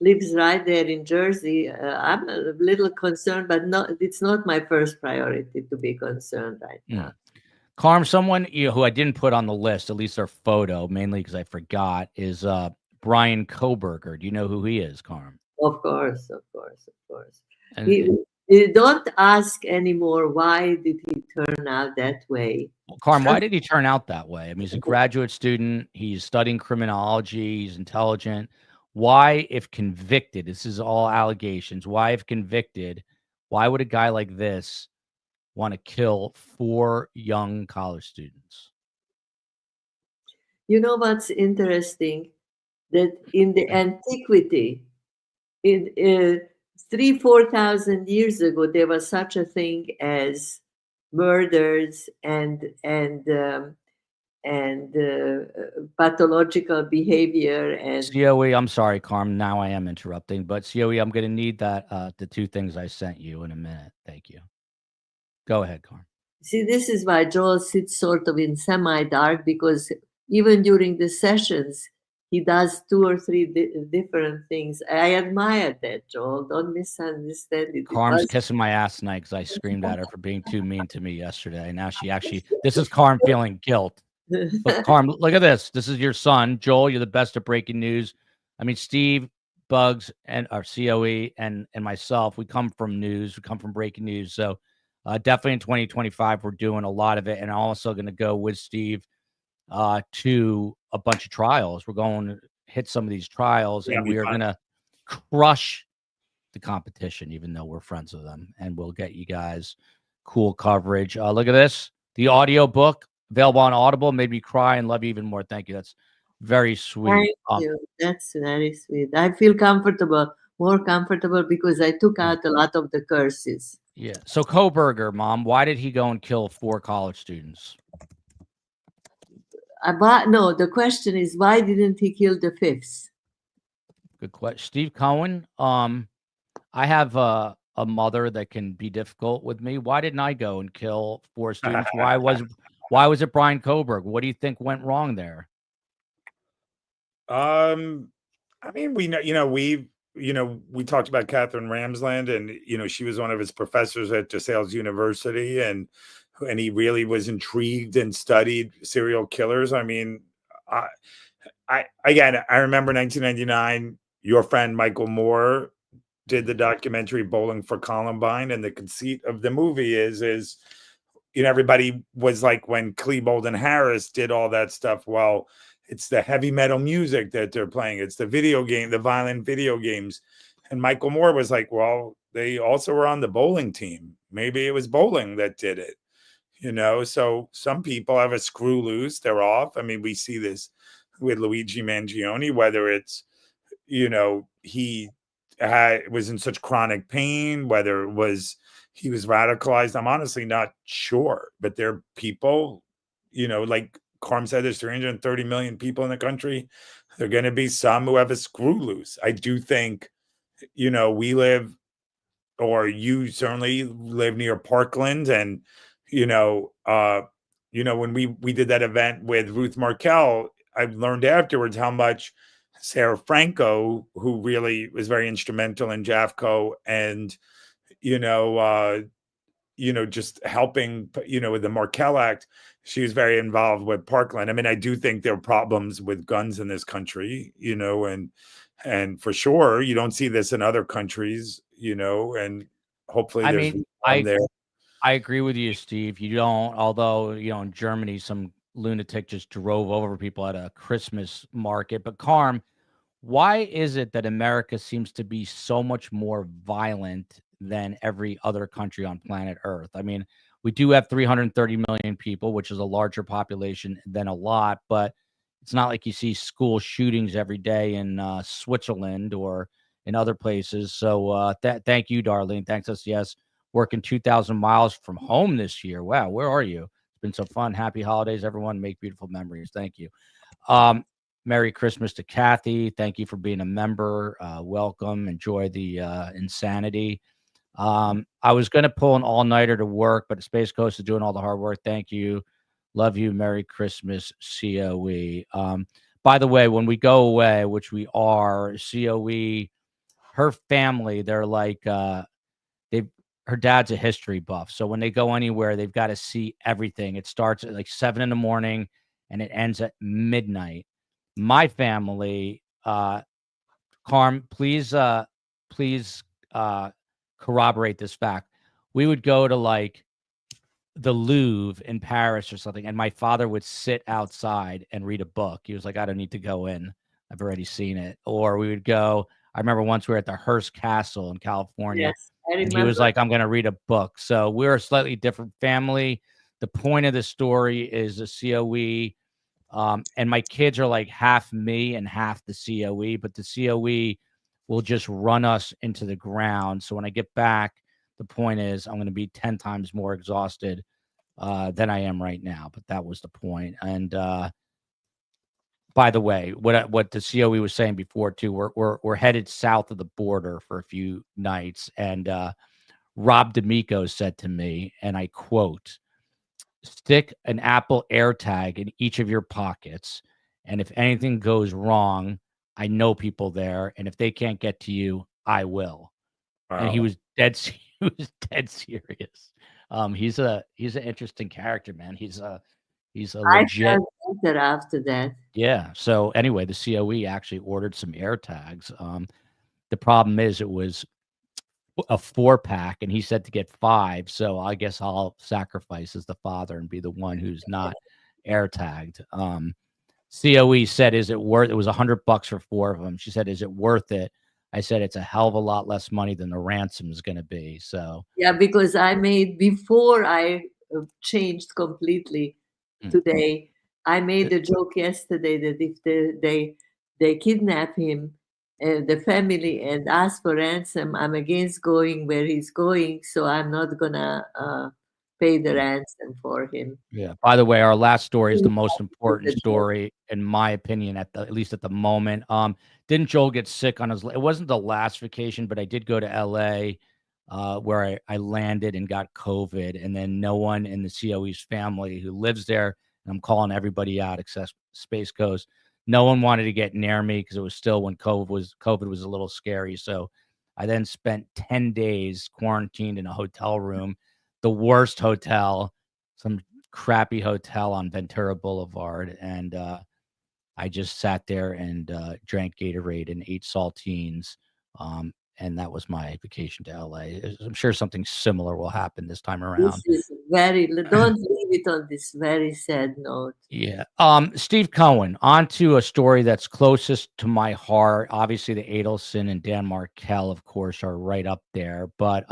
lives right there in Jersey. I'm a little concerned, but it's not my first priority to be concerned right now. Karm, someone who I didn't put on the list, at least their photo, mainly because I forgot, is Brian Koberger. Do you know who he is, Karm? Of course. And you don't ask anymore, why did he turn out that way? Karm, why did he turn out that way? I mean, he's a graduate student. He's studying criminology. He's intelligent. Why, if convicted, this is all allegations, why, if convicted, why would a guy like this want to kill 4 young college students? You know what's interesting? That in the antiquity, 3,000-4,000 years ago, there was such a thing as murders and pathological behavior. And COE, I'm sorry, Karm. Now I am interrupting, but COE, I'm going to need that the 2 things I sent you in a minute. Thank you. Go ahead, Karm. See, this is why Joel sits sort of in semi-dark, because even during the sessions, he does 2 or 3 different things. I admire that, Joel. Don't misunderstand it. Karm's kissing my ass tonight because I screamed at her for being too mean to me yesterday. And now she actually, this is Karm feeling guilt. But Karm, look at this. This is your son, Joel. You're the best at breaking news. I mean, Steve, Bugs, and our COE and myself, we come from news. We come from breaking news. So definitely in 2025, we're doing a lot of it. And I'm also going to go with Steve to a bunch of trials. We're going to hit some of these trials, and we are going to crush the competition, even though we're friends with them. And we'll get you guys cool coverage. Look at this. The audio book available on Audible made me cry and love you even more. Thank you. That's very sweet. Thank you. That's very sweet. I feel more comfortable because I took out a lot of the curses. Yeah. So Koberger, Mom, why did he go and kill 4 college students? No, the question is, why didn't he kill the 5th? Good question. Steve Cohen, I have a mother that can be difficult with me. Why didn't I go and kill 4 students? Why was it Brian Koberg? What do you think went wrong there? I mean, we talked about Catherine Ramsland, and she was one of his professors at DeSales University, and he really was intrigued and studied serial killers. I mean, I remember 1999, your friend Michael Moore did the documentary Bowling for Columbine, and the conceit of the movie is everybody was like, when Klebold and Harris did all that stuff, well, it's the heavy metal music that they're playing, it's the violent video games. And Michael Moore was like, well, they also were on the bowling team. Maybe it was bowling that did it. So some people have a screw loose, they're off. I mean, we see this with Luigi Mangione, whether it's, he was in such chronic pain, whether it was he was radicalized. I'm honestly not sure, but there are people, like Karm said, there's 330 million people in the country. There are going to be some who have a screw loose. I do think, we live, or you certainly live near Parkland, and when we did that event with Ruth Markel, I learned afterwards how much Sarah Franco, who really was very instrumental in JAFCO, and just helping, with the Markel Act, she was very involved with Parkland. I mean, I do think there are problems with guns in this country, and for sure you don't see this in other countries, and hopefully I there's mean, reform there. I agree with you, Steve. You don't, although, in Germany, some lunatic just drove over people at a Christmas market. But Karm, why is it that America seems to be so much more violent than every other country on planet Earth? I mean, we do have 330 million people, which is a larger population than a lot, but it's not like you see school shootings every day in Switzerland or in other places. So thank you, Darlene. Thanks, SCS. Working 2,000 miles from home this year. Wow, where are you? It's been so fun. Happy holidays, everyone. Make beautiful memories. Thank you. Merry Christmas to Kathy. Thank you for being a member. Welcome. Enjoy the insanity. I was going to pull an all-nighter to work, but Space Coast is doing all the hard work. Thank you. Love you. Merry Christmas, COE. By the way, when we go away, which we are, COE, her family, they're like, her dad's a history buff. So when they go anywhere, they've got to see everything. It starts at like 7 a.m. and it ends at midnight. My family, Karm, please corroborate this fact. We would go to like the Louvre in Paris or something, and my father would sit outside and read a book. He was like, I don't need to go in. I've already seen it. Or we would go, I remember once we were at the Hearst Castle in California. Yes, I and remember. he was like, I'm going to read a book. So we're a slightly different family. The point of the story is a COE. And my kids are like half me and half the COE, but the COE will just run us into the ground. So when I get back, the point is I'm going to be 10 times more exhausted than I am right now. But that was the point. And by the way, what the COE was saying before too, we're headed south of the border for a few nights. And Rob D'Amico said to me, and I quote, stick an Apple AirTag in each of your pockets. And if anything goes wrong, I know people there. And if they can't get to you, I will. Wow. And he was dead serious. He's an interesting character, man. He's a legit. I felt better after that. Yeah. So anyway, the COE actually ordered some AirTags. The problem is it was a 4-pack, and he said to get 5. So I guess I'll sacrifice as the father and be the one who's not AirTagged. COE said, "Is it worth?" It was $100 for 4 of them. She said, "Is it worth it?" I said, "It's a hell of a lot less money than the ransom is going to be." So yeah, because I made before I changed completely today. I made a joke yesterday that if they kidnap him, the family, and ask for ransom, I'm against going where he's going, so I'm not gonna pay the ransom for him. Yeah. By the way, our last story is the most important story, in my opinion, at least at the moment. Didn't Joel get sick on his? It wasn't the last vacation, but I did go to LA, where I landed and got COVID, and then no one in the COE's family who lives there, and I'm calling everybody out except Space Coast. No one wanted to get near me because it was still when COVID was a little scary. So I then spent 10 days quarantined in a hotel room, the worst hotel, some crappy hotel on Ventura Boulevard. And I just sat there and drank Gatorade and ate saltines. And that was my vacation to LA. I'm sure something similar will happen this time around. This is don't leave it on this very sad note. Yeah. Steve Cohen, on to a story that's closest to my heart. Obviously, the Adelson and Dan Markel, of course, are right up there. But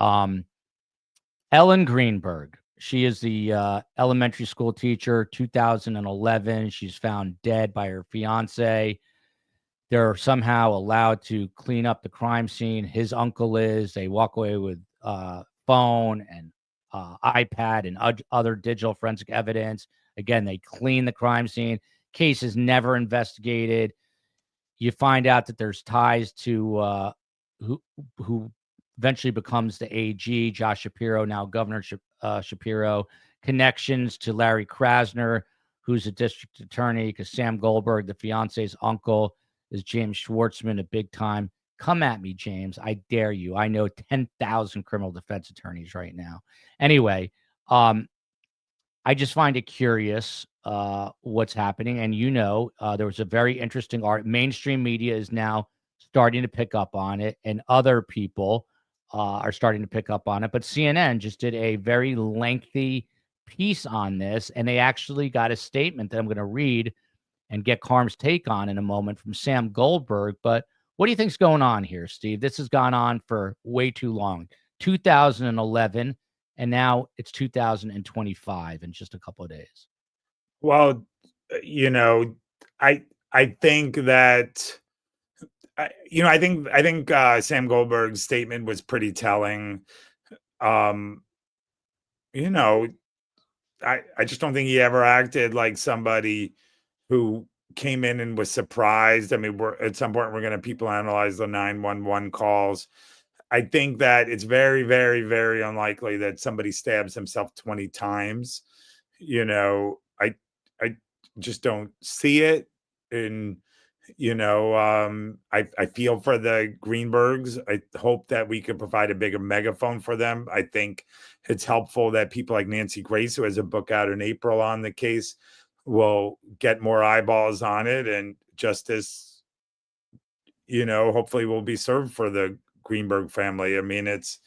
Ellen Greenberg, She is the elementary school teacher, 2011. She's found dead by her fiance. They're somehow allowed to clean up the crime scene. His uncle is. They walk away with phone and iPad and other digital forensic evidence. Again, they clean the crime scene. Case is never investigated. You find out that there's ties to who eventually becomes the AG, Josh Shapiro, now Governor Shapiro, connections to Larry Krasner, who's a district attorney, because Sam Goldberg, the fiance's uncle, is James Schwartzman, a big time. Come at me, James. I dare you. I know 10,000 criminal defense attorneys right now. Anyway, I just find it curious what's happening. And, there was a very interesting mainstream media is now starting to pick up on it, and other people are starting to pick up on it. But CNN just did a very lengthy piece on this, and they actually got a statement that I'm going to read and get Karm's take on in a moment from Sam Goldberg. But what do you think's going on here, Steve? This has gone on for way too long. 2011, and now it's 2025 in just a couple of days. Well, I think that I think Sam Goldberg's statement was pretty telling. I just don't think he ever acted like somebody who came in and was surprised. I mean, at some point we're going to people analyze the 911 calls. I think that it's very, very, very unlikely that somebody stabs himself 20 times. I just don't see it. And I feel for the Greenbergs. I hope that we could provide a bigger megaphone for them. I think it's helpful that people like Nancy Grace, who has a book out in April on the case, will get more eyeballs on it, and justice, hopefully will be served for the Greenberg family. I mean, it's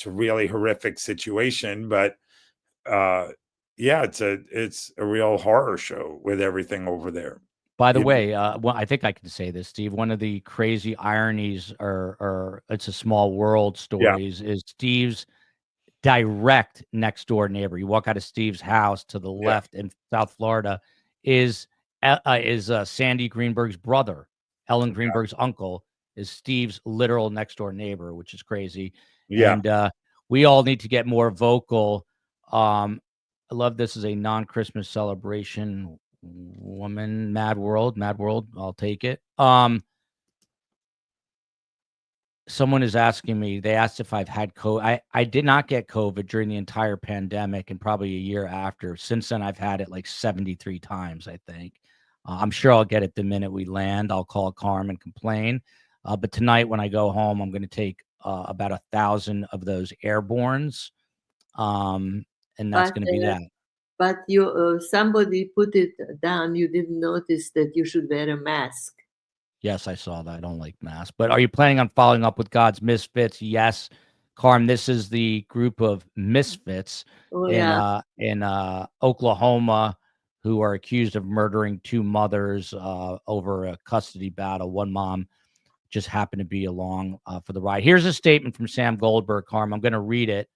a really horrific situation, but it's a real horror show with everything over there. By the way, I think I can say this, Steve. One of the crazy ironies, or it's a small world stories, is Steve's direct next door neighbor. You walk out of Steve's house to the left in South Florida is Sandy Greenberg's brother. Ellen Greenberg's uncle is Steve's literal next door neighbor, which is crazy. Yeah. And we all need to get more vocal. I love this as a non-Christmas celebration. Woman, Mad World, I'll take it. Someone is asking me, they asked if I've had COVID. I did not get COVID during the entire pandemic, and probably a year after. Since then, I've had it like 73 times, I think. I'm sure I'll get it the minute we land. I'll call Karm and complain. But tonight when I go home, I'm going to take about 1,000 of those airbornes. And that's going to be that. But somebody put it down. You didn't notice that you should wear a mask. Yes, I saw that. I don't like masks. But are you planning on following up with God's Misfits? Yes. Karm, this is the group of misfits in Oklahoma who are accused of murdering 2 mothers over a custody battle. One mom just happened to be along for the ride. Here's a statement from Sam Goldberg, Karm. I'm going to read it.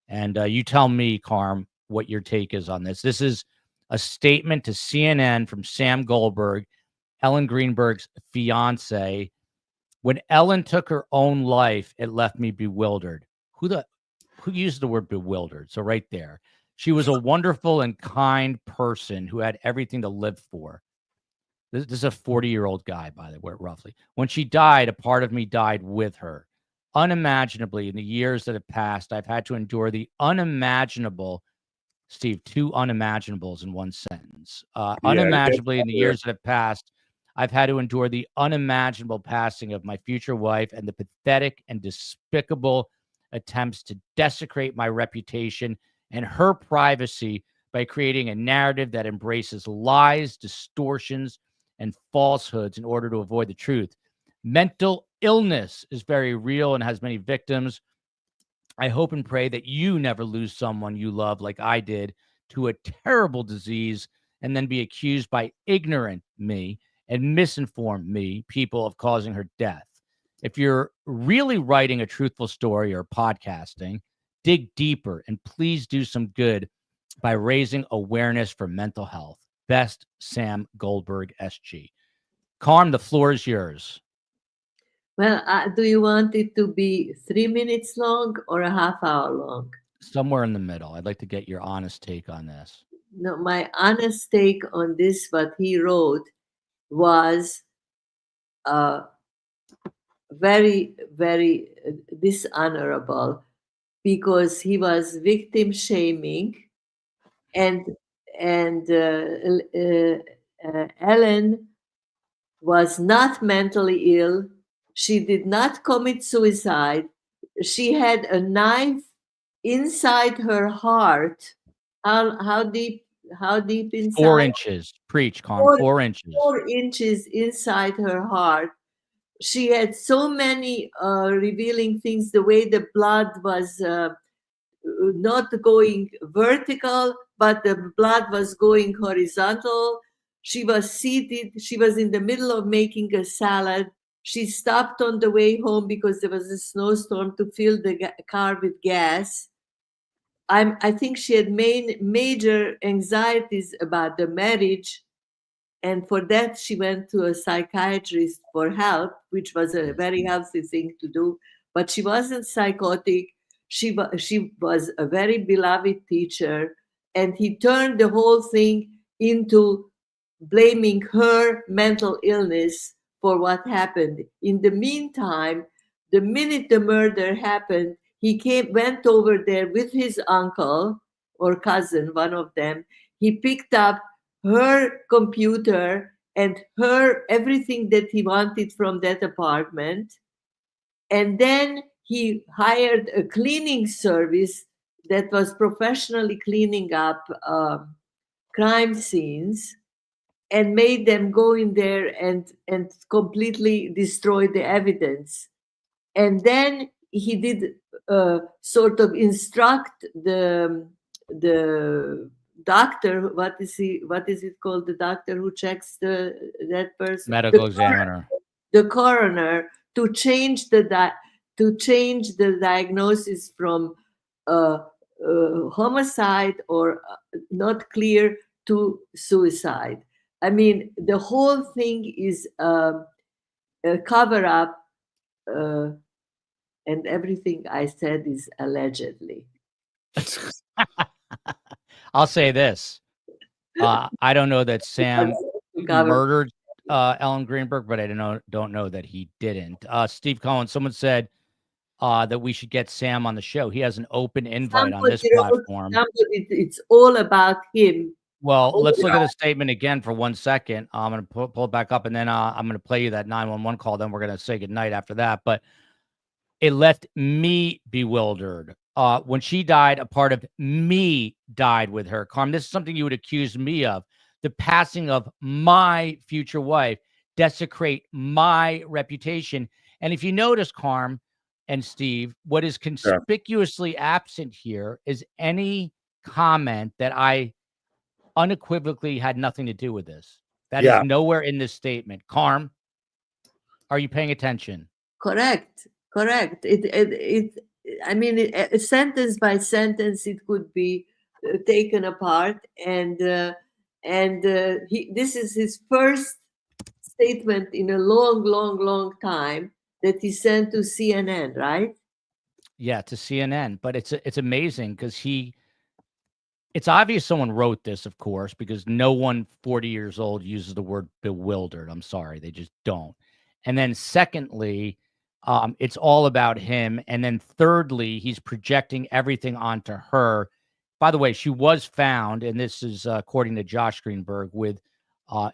And you tell me, Karm, what your take is on this. This is a statement to CNN from Sam Goldberg, Ellen Greenberg's fiance. When Ellen took her own life, it left me bewildered. Who used the word bewildered? So right there, she was a wonderful and kind person who had everything to live for. This is a 40-year-old guy, by the way, roughly. When she died, a part of me died with her. Unimaginably, in the years that have passed, I've had to endure the unimaginable. Steve, 2 unimaginables in one sentence. Unimaginably, in the years that have passed, I've had to endure the unimaginable passing of my future wife and the pathetic and despicable attempts to desecrate my reputation and her privacy by creating a narrative that embraces lies, distortions, and falsehoods in order to avoid the truth. Mental illness is very real and has many victims. I hope and pray that you never lose someone you love like I did to a terrible disease and then be accused by ignorant me and misinformed me, people, of causing her death. If you're really writing a truthful story or podcasting, dig deeper, and please do some good by raising awareness for mental health. Best, Sam Goldberg, SG. Karm, the floor is yours. Well, do you want it to be 3 minutes long or a half hour long? Somewhere in the middle. I'd like to get your honest take on this. No, my honest take on this, what he wrote, was very, very dishonorable, because he was victim shaming, and Ellen was not mentally ill. She did not commit suicide. She had a knife inside her heart. How deep? How deep inside? 4 inches. Preach, Karm. 4 inches. 4 inches inside her heart. She had so many revealing things. The way the blood was not going vertical, but the blood was going horizontal. She was seated. She was in the middle of making a salad. She stopped on the way home because there was a snowstorm to fill the car with gas. I think she had major anxieties about the marriage. And for that, she went to a psychiatrist for help, which was a very healthy thing to do. But she wasn't psychotic. She was a very beloved teacher. And he turned the whole thing into blaming her mental illness for what happened. In the meantime, the minute the murder happened, he went over there with his uncle or cousin, one of them. He picked up her computer and everything that he wanted from that apartment. And then he hired a cleaning service that was professionally cleaning up crime scenes, and made them go in there and completely destroy the evidence. And then he did sort of instruct the doctor, what is it called, the doctor who checks that person, Medical examiner, the coroner, to change the diagnosis from homicide or not clear to suicide. I mean, the whole thing is a cover up, and everything I said is allegedly. I'll say this. I don't know that Sam murdered Ellen Greenberg, but I don't know that he didn't. Steve Cohen, someone said that we should get Sam on the show. He has an open invite on this platform. It's all about him. Well, let's look at the statement again for 1 second. I'm going to pull it back up, and then I'm going to play you that 911 call. Then we're going to say goodnight after that. But it left me bewildered. When she died, a part of me died with her. Karm, this is something you would accuse me of. The passing of my future wife desecrate my reputation. And if you notice, Karm and Steve, what is conspicuously absent here is any comment that I unequivocally had nothing to do with this. That is nowhere in this statement. Karm, are you paying attention? Correct. I mean, sentence by sentence, it could be taken apart, and this is his first statement in a long time that he sent to CNN, right? Yeah, to CNN. But it's amazing because it's obvious someone wrote this, of course, because no one 40 years old uses the word bewildered. I'm sorry, they just don't. And then secondly, it's all about him. And then thirdly, he's projecting everything onto her. By the way, she was found, and this is according to Josh Greenberg, with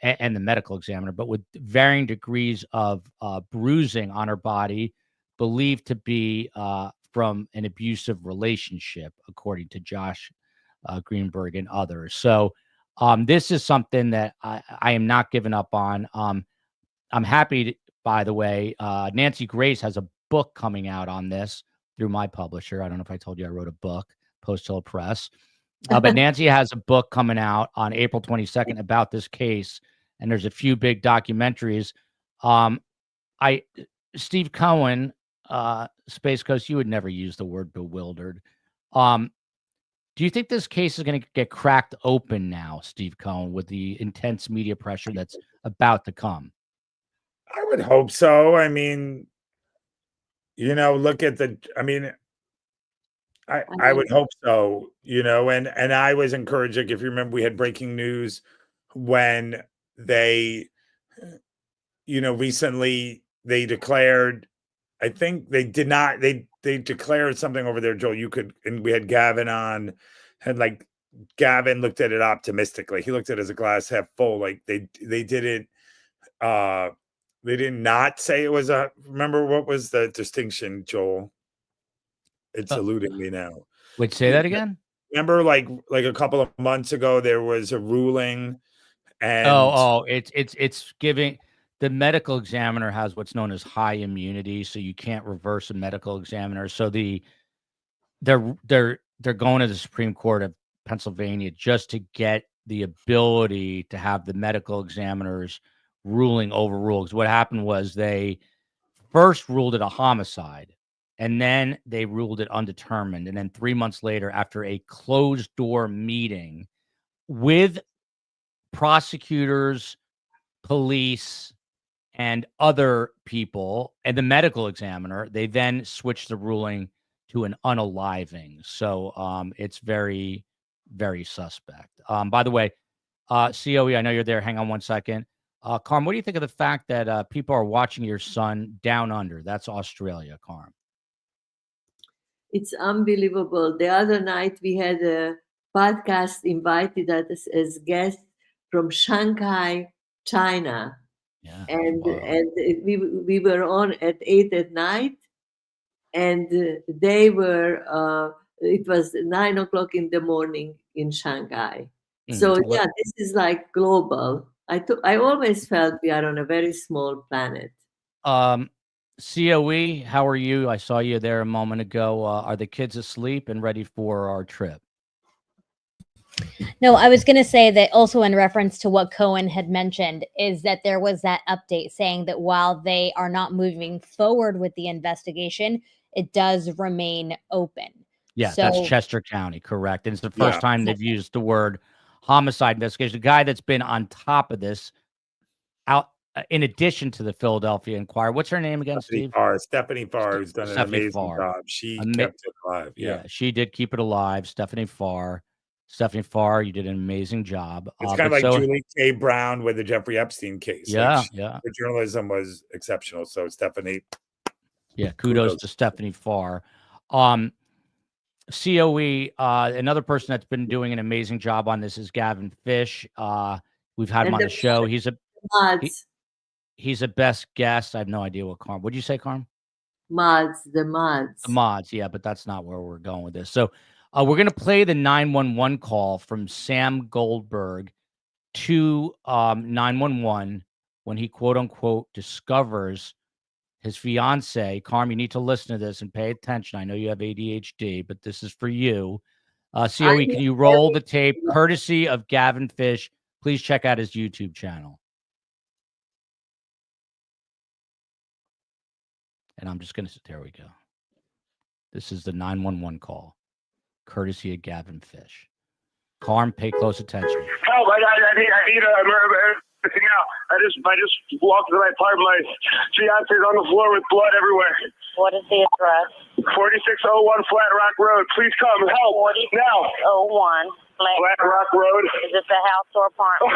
and the medical examiner, but with varying degrees of bruising on her body, believed to be from an abusive relationship, according to Josh Greenberg and others. So this is something that I am not giving up on. I'm happy, by the way, Nancy Grace has a book coming out on this through my publisher. I don't know if I told you I wrote a book, Post Hill Press. But Nancy has a book coming out on April 22nd about this case, and there's a few big documentaries. Steve Cohen, Space Coast, you would never use the word bewildered. Do you think this case is going to get cracked open now, Steve Cohen, with the intense media pressure that's about to come? I would hope so. I mean, look at I would hope so, and I was encouraged. Like, if you remember, we had breaking news when they, recently they declared, I think they did not, they declared something over there, Joel, and we had Gavin on, and like Gavin looked at it optimistically. He looked at it as a glass half full. Like they didn't, they did not say it was remember what was the distinction, Joel? It's eluding me now. Wait, say that again? Remember, like a couple of months ago, there was a ruling, and it's giving the medical examiner has what's known as high immunity, so you can't reverse a medical examiner. So they're going to the Supreme Court of Pennsylvania just to get the ability to have the medical examiners ruling overruled. Because what happened was they first ruled it a homicide, and then they ruled it undetermined. And then 3 months later, after a closed door meeting with prosecutors, police, and other people, and the medical examiner, they then switched the ruling to an unaliving. So it's very, very suspect. By the way, COE, I know you're there. Hang on one second. Karm, what do you think of the fact that people are watching your son down under? That's Australia, Karm. It's unbelievable. The other night we had a podcast invited us as guests from Shanghai, China. Yeah. And Wow. and we were on at 8 at night, and they were it was 9 o'clock in the morning in Shanghai. So yeah, this is like global. I always felt we are on a very small planet. COE, how are you? I saw you there a moment ago. Are the kids asleep and ready for our trip? No, I was going to say that also in reference to what Cohen had mentioned is that there was that update saying that while they are not moving forward with the investigation, it does remain open. Yeah, that's Chester County, correct. And it's the first time they've used the word homicide investigation. The guy that's been on top of this, out in addition to the Philadelphia Inquirer. What's her name again, Steve? Stephanie Farr, who's done an amazing job. She kept it alive. Yeah, she did keep it alive. Stephanie Farr, you did an amazing job. It's kind of like Julie K. Brown with the Jeffrey Epstein case. Yeah, Her journalism was exceptional. So Stephanie. Yeah, kudos to Stephanie Farr. COE, another person that's been doing an amazing job on this is Gavin Fish. We've had him on the show. He's a best guest. I have no idea what Karm. What'd you say, Karm? The mods. Yeah, but that's not where we're going with this. So we're going to play the 911 call from Sam Goldberg to 911 when he, quote unquote, discovers his fiance. Karm, you need to listen to this and pay attention. I know you have ADHD, but this is for you. COE, can you roll the tape courtesy of Gavin Fish? Please check out his YouTube channel. And I'm just going to, there we go. This is the 911 call, courtesy of Gavin Fish. Karm, pay close attention. Help, I need everything out. I just walked into my apartment. My fiance's on the floor with blood everywhere. What is the address? 4601 Flat Rock Road. Please come. Help. 4601 Flat Rock Road. Is this a house or apartment?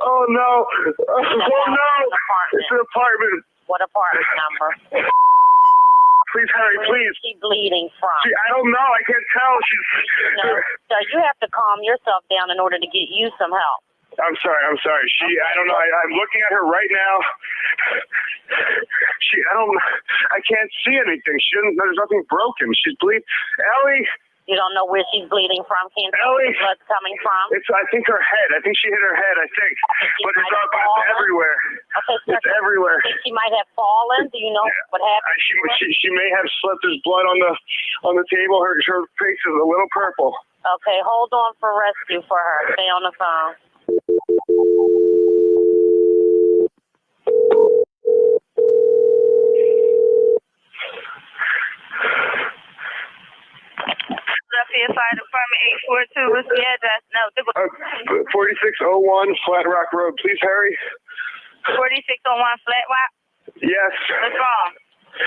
Oh, no. Oh, no. It's an apartment. What apartment number? Please hurry, please. Where is she bleeding from? I don't know. I can't tell. No. So you have to calm yourself down in order to get you some help. I'm sorry. I don't know. I'm looking at her right now. I can't see anything. There's nothing broken. She's bleeding. Ellie. You don't know where she's bleeding from? Can't see where the blood's coming from? I think her head. I think she hit her head, but it's everywhere. Okay, it's everywhere. She might have fallen. Do you know what happened? She may have slipped. There's blood on the table. Her face is a little purple. Okay, hold on for rescue for her. Stay on the phone. What's the address? No, 4601 Flat Rock Road. Please hurry. 4601 Flat Rock. Yes. What's wrong?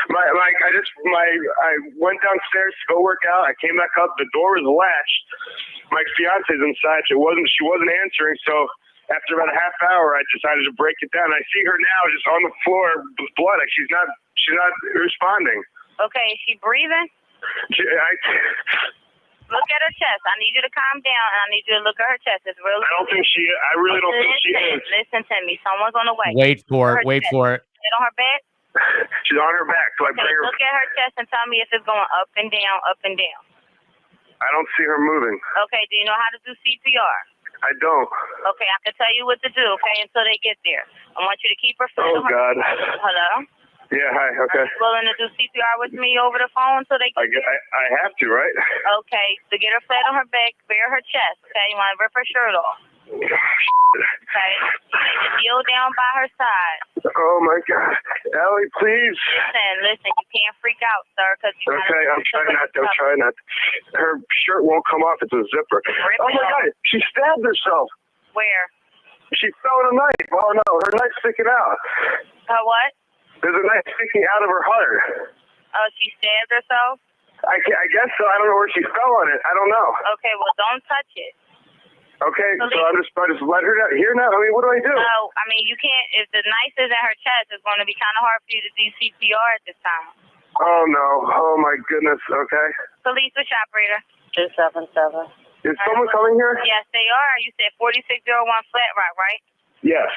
I went downstairs to go work out. I came back up. The door was latched. My fiance's inside. She wasn't answering. So after about a half hour, I decided to break it down. I see her now just on the floor with blood. She's not responding. Okay, is she breathing? Look at her chest. I need you to calm down, and I need you to look at her chest. It's really. I really don't think she is. Listen to me. Someone's on the way. Wait for it. Wait for it. Is it on her back? She's on her back. So I bring her. Look at her chest and tell me if it's going up and down, up and down. I don't see her moving. Okay. Do you know how to do CPR? I don't. Okay, I can tell you what to do. Okay, until they get there. I want you to keep her foot on her. God. Hello. Yeah, hi, okay. Are you willing to do CPR with me over the phone until they get there? I have to, right? Okay, so get her flat on her back, bare her chest, okay? You want to rip her shirt off. Okay? Kneel down by her side. Oh, my God. Ellie, please. Listen, you can't freak out, sir. Okay, I'm trying not to. Her shirt won't come off. It's a zipper. Oh, my God. She stabbed herself. Where? She fell in a knife. Oh, no. Her knife's sticking out. Her what? There's a knife sticking out of her heart. Oh, she stabbed herself? I guess so. I don't know where she fell on it. I don't know. Okay, well, don't touch it. Okay, so I just let her here now. I mean, what do I do? No, I mean, you can't. If the knife is in her chest, it's going to be kind of hard for you to do CPR at this time. Oh, no. Oh, my goodness. Okay. Police, which operator? 277. Is someone coming here? Yes, they are. You said 4601 Flat Rock, right? Yes.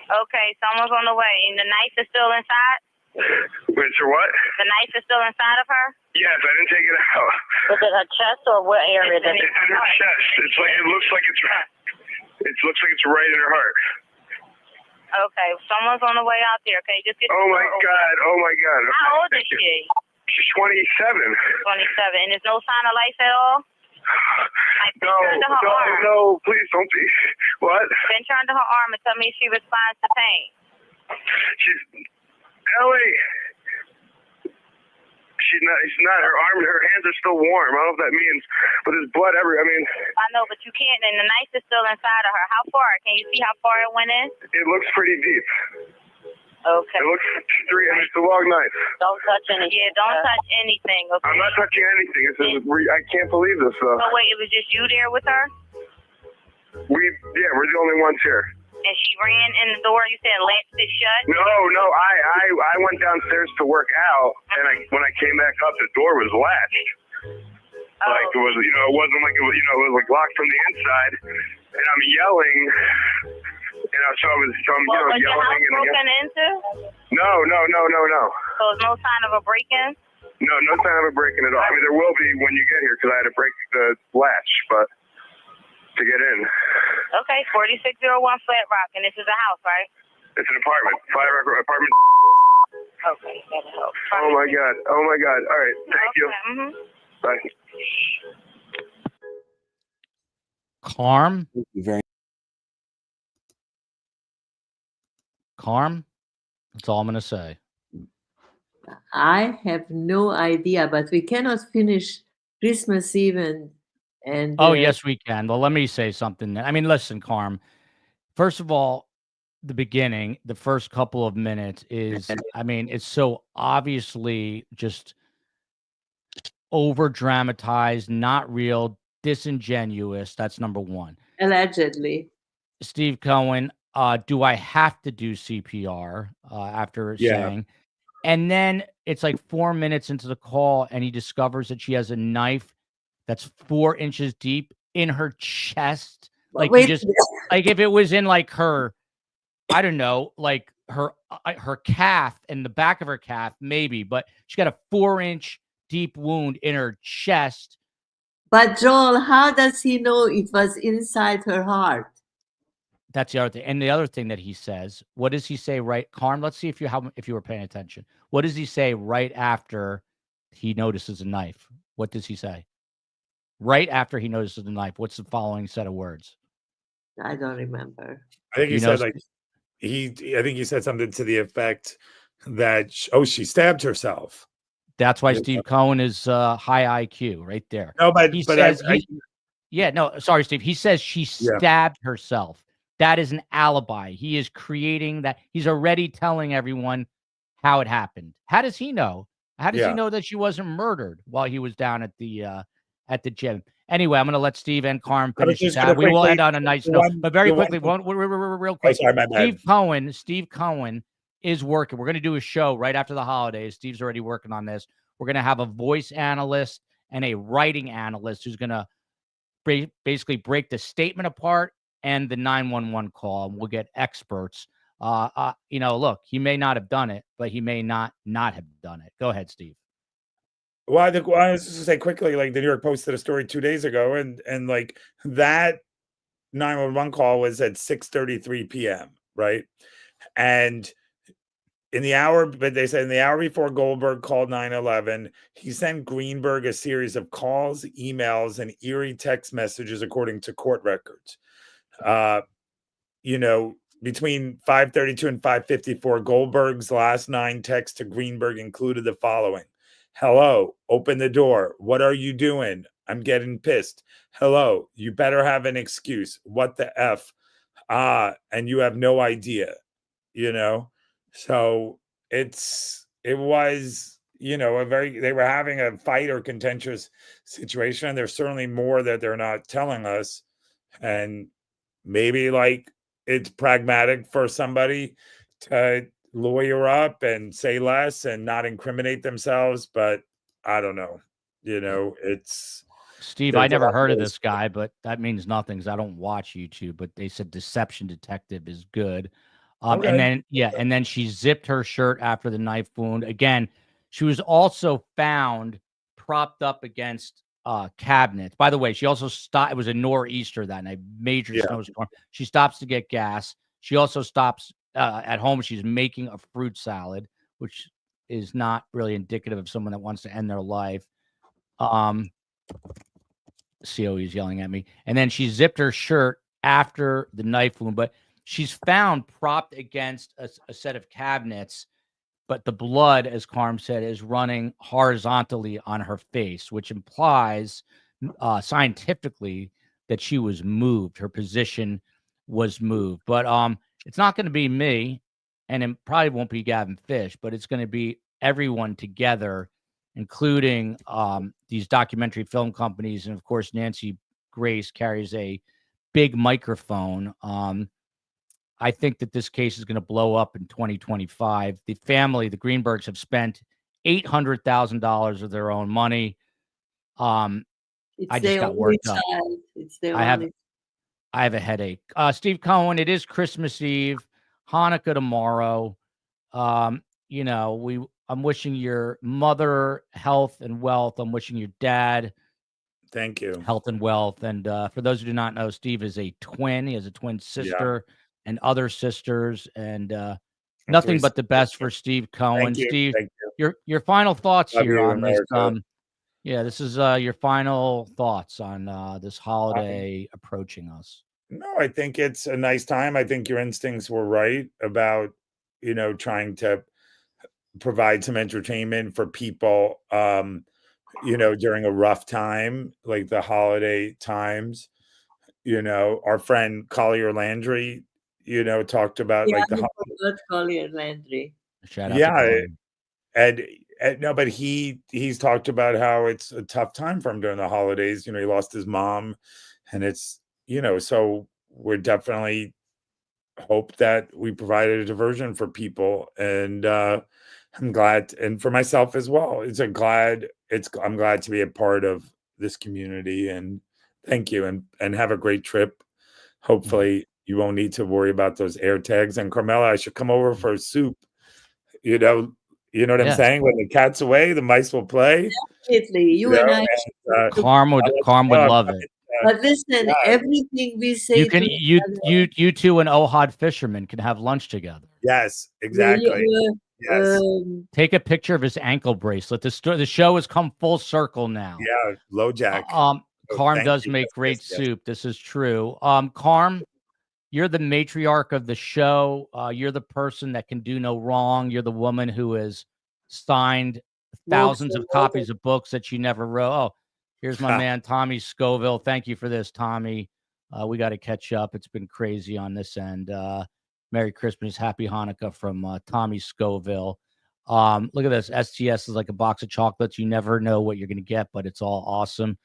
Okay, someone's on the way. And the knife is still inside? Wait, so what? The knife is still inside of her? Yes, I didn't take it out. Was it her chest or what area? It's in her chest. It looks like it's right in her heart. Okay, someone's on the way out there. Okay, just get. Oh my God! Oh my God! Okay, how old is she? She's 27. 27, and there's no sign of life at all. No, please don't be. What? Pinch her under her arm and tell me if she responds to pain. Ellie. She's not. Her arm, her hands are still warm. I don't know what that means, but there's blood everywhere. I know, but you can't. And the knife is still inside of her. How far? Can you see how far it went in? It looks pretty deep. Okay. It looks it's a long knife. Don't touch anything. Yeah, don't touch anything. Okay. I'm not touching anything. I can't believe this though. So wait, it was just you there with her? We're the only ones here. And she ran in the door. You said latched it shut. No. I went downstairs to work out, and when I came back up, the door was latched. Oh. Like it was, it wasn't like it was, it was like locked from the inside. And I'm yelling, so I'm was yelling. Your house broken into? No. So there's no sign of a break-in? No sign of a break-in at all. I mean, there will be when you get here because I had to break the latch, but to get in. Okay, 4601 Flat Rock, and this is a house, right? It's an apartment. Flat Rock apartment. Okay, that'll help. Oh my God. All right, thank you. Mm-hmm. Bye. Karm. Thank you very Karm. That's all I'm going to say. I have no idea, but we cannot finish Christmas Eve and Yes, we can. Well, let me say something. I mean, listen, Karm. First of all, the beginning, the first couple of minutes is, I mean, it's so obviously just over dramatized, not real, disingenuous. That's number one. allegedly. Steve Cohen, do I have to do CPR after saying? And then it's like 4 minutes into the call, and he discovers that she has a knife that's 4 inches deep in her chest. Like, like if it was in like her, I don't know, like her calf and the back of her calf, maybe, but she got a 4-inch deep wound in her chest. But Joel, how does he know it was inside her heart? That's the other thing. And the other thing that he says, what does he say? Right, Karm? Let's see if you were paying attention. What does he say right after he notices a knife? What does he say? Right after he notices the knife, what's the following set of words? I don't remember. I think he said I think he said something to the effect that she stabbed herself. That's why Steve Cohen is high IQ right there. No, but he says Yeah, no, sorry, Steve. He says she stabbed herself. That is an alibi. He is creating that. He's already telling everyone how it happened. How does he know? How does he know that she wasn't murdered while he was down at the gym? Anyway, I'm going to let Steve and Karm finish this out. We will end on a nice note, but very quickly, real quick. Sorry, my bad. Steve Cohen is working. We're going to do a show right after the holidays. Steve's already working on this. We're going to have a voice analyst and a writing analyst who's going to basically break the statement apart and the 911 call. We'll get experts. Look, he may not have done it, but he may not have done it. Go ahead, Steve. Well, I think I was just to say quickly, like the New York Post did a story 2 days ago, and like that 911 call was at 6:33 p.m. right, and in the hour, but they said in the hour before Goldberg called 911, he sent Greenberg a series of calls, emails, and eerie text messages, according to court records. Between 5:32 and 5:54, Goldberg's last 9 texts to Greenberg included the following: "Hello, open the door. What are you doing? I'm getting pissed. Hello, you better have an excuse. What the F? And you have no idea." So it was, they were having a fight or contentious situation. There's certainly more that they're not telling us. And maybe like it's pragmatic for somebody to lawyer up and say less and not incriminate themselves. But I don't know, it's Steve, I never heard of this guy, but that means nothing because I don't watch YouTube, but they said Deception Detective is good. Okay. And then she zipped her shirt after the knife wound. Again, she was also found propped up against cabinets. By the way, she also stopped. It was a nor'easter that night, major snowstorm. She stops to get gas. She also stops at home. She's making a fruit salad, which is not really indicative of someone that wants to end their life. CO is yelling at me. And then she zipped her shirt after the knife wound, but she's found propped against a set of cabinets, but the blood, as Karm said, is running horizontally on her face, which implies scientifically that she was moved. Her position was moved. But it's not going to be me, and it probably won't be Gavin Fish, but it's going to be everyone together, including these documentary film companies. And, of course, Nancy Grace carries a big microphone. I think that this case is going to blow up in 2025. The family, the Greenbergs, have spent $800,000 of their own money. I just got worked up. I have a headache. Steve Cohen, it is Christmas Eve, Hanukkah tomorrow. I'm wishing your mother health and wealth. I'm wishing your dad thank you health and wealth. And for those who do not know, Steve is a twin. He has a twin sister. Yeah. And other sisters, and nothing but the best for Steve Cohen. Steve, your final thoughts here on this. This is your final thoughts on this holiday approaching us. No, I think it's a nice time. I think your instincts were right about, trying to provide some entertainment for people, during a rough time, like the holiday times. Our friend Collier Landry, talked about like the Collier Landry. Shout out to and no, but he's talked about how it's a tough time for him during the holidays. He lost his mom, and it's so we're definitely hope that we provided a diversion for people, and I'm glad, and for myself as well. I'm glad to be a part of this community, and thank you, and have a great trip. Hopefully. You won't need to worry about those air tags. And Carmela, I should come over for a soup. You know what I'm saying? When the cat's away, the mice will play. Definitely. You and I. Karm would love it. But listen, everything we say. You two and Ohad Fisherman can have lunch together. Yes, exactly. Yes. Take a picture of his ankle bracelet. The show has come full circle now. Yeah, LoJack. Karm does make great soup. This is true. Karm, you're the matriarch of the show. You're the person that can do no wrong. You're the woman who has signed thousands of copies of books that you never wrote. Oh, Here's my man, Tommy Scoville. Thank you for this, Tommy. We got to catch up. It's been crazy on this end. Merry Christmas. Happy Hanukkah from Tommy Scoville. Look at this. STS is like a box of chocolates. You never know what you're going to get, but it's all awesome.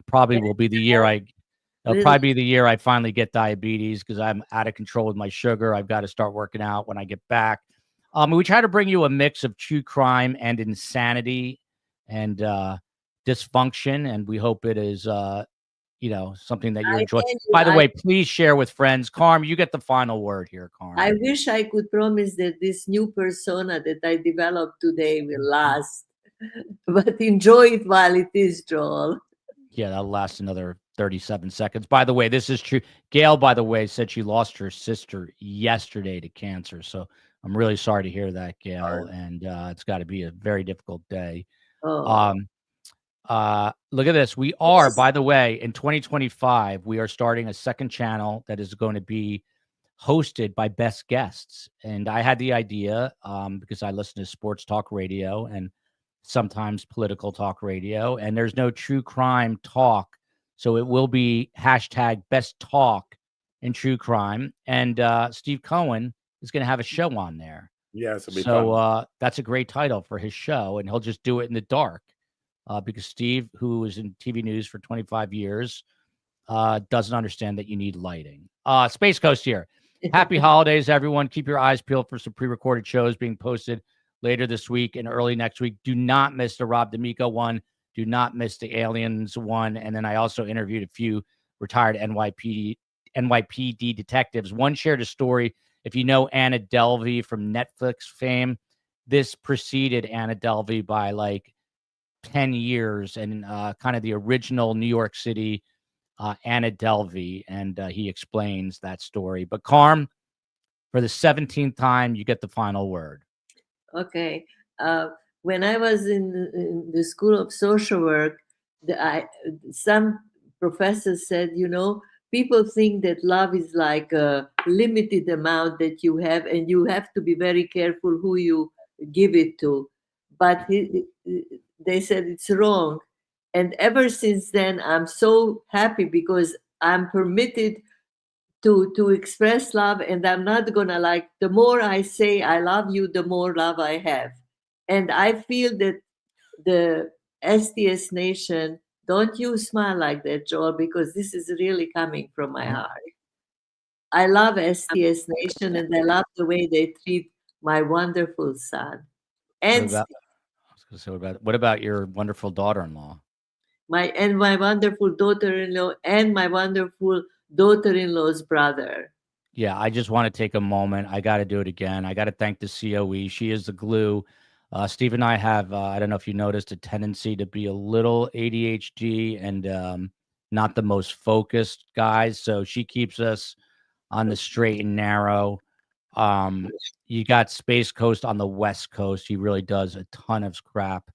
Probably will be the year it'll probably be the year I finally get diabetes because I'm out of control with my sugar. I've got to start working out when I get back. We try to bring you a mix of true crime and insanity and dysfunction, and we hope it is something that you enjoy. By the way, please share with friends. Karm, you get the final word here, Karm. I wish I could promise that this new persona that I developed today will last, but enjoy it while it is, Joel. Yeah, that'll last another 37 seconds. By the way, this is true. Gail, by the way, said she lost her sister yesterday to cancer. So I'm really sorry to hear that, Gail. And it's got to be a very difficult day. Oh. Look at this. We are, by the way, in 2025, we are starting a second channel that is going to be hosted by best guests. And I had the idea because I listen to sports talk radio and sometimes political talk radio, and there's no true crime talk. So it will be hashtag best talk in true crime. And Steve Cohen is going to have a show on there. Yes, it'll be fun. That's a great title for his show, and he'll just do it in the dark. Because Steve, who was in TV news for 25 years, doesn't understand that you need lighting. Space Coast here. Happy holidays, everyone. Keep your eyes peeled for some pre-recorded shows being posted later this week and early next week. Do not miss the Rob D'Amico one. Do not miss the Aliens one. And then I also interviewed a few retired NYPD detectives. One shared a story. If you know Anna Delvey from Netflix fame, this preceded Anna Delvey by like 10 years and kind of the original New York City Anna Delvey, and he explains that story. But Karm, for the 17th time, you get the final word. Okay. When I was in the School of Social Work, some professors said, people think that love is like a limited amount that you have, and you have to be very careful who you give it to. But they said it's wrong. And ever since then, I'm so happy because I'm permitted to express love, and I'm not gonna the more I say I love you, the more love I have. And I feel that the STS Nation, don't you smile like that, Joel, because this is really coming from my heart. I love STS Nation, and I love the way they treat my wonderful son. And what about your wonderful daughter-in-law? My wonderful daughter-in-law and my wonderful daughter-in-law's brother. Yeah, I just want to take a moment. I got to do it again. I got to thank the COE. She is the glue. Steve and I have, I don't know if you noticed, a tendency to be a little ADHD and not the most focused guys. So she keeps us on the straight and narrow. You got Space Coast on the West Coast. He really does a ton of crap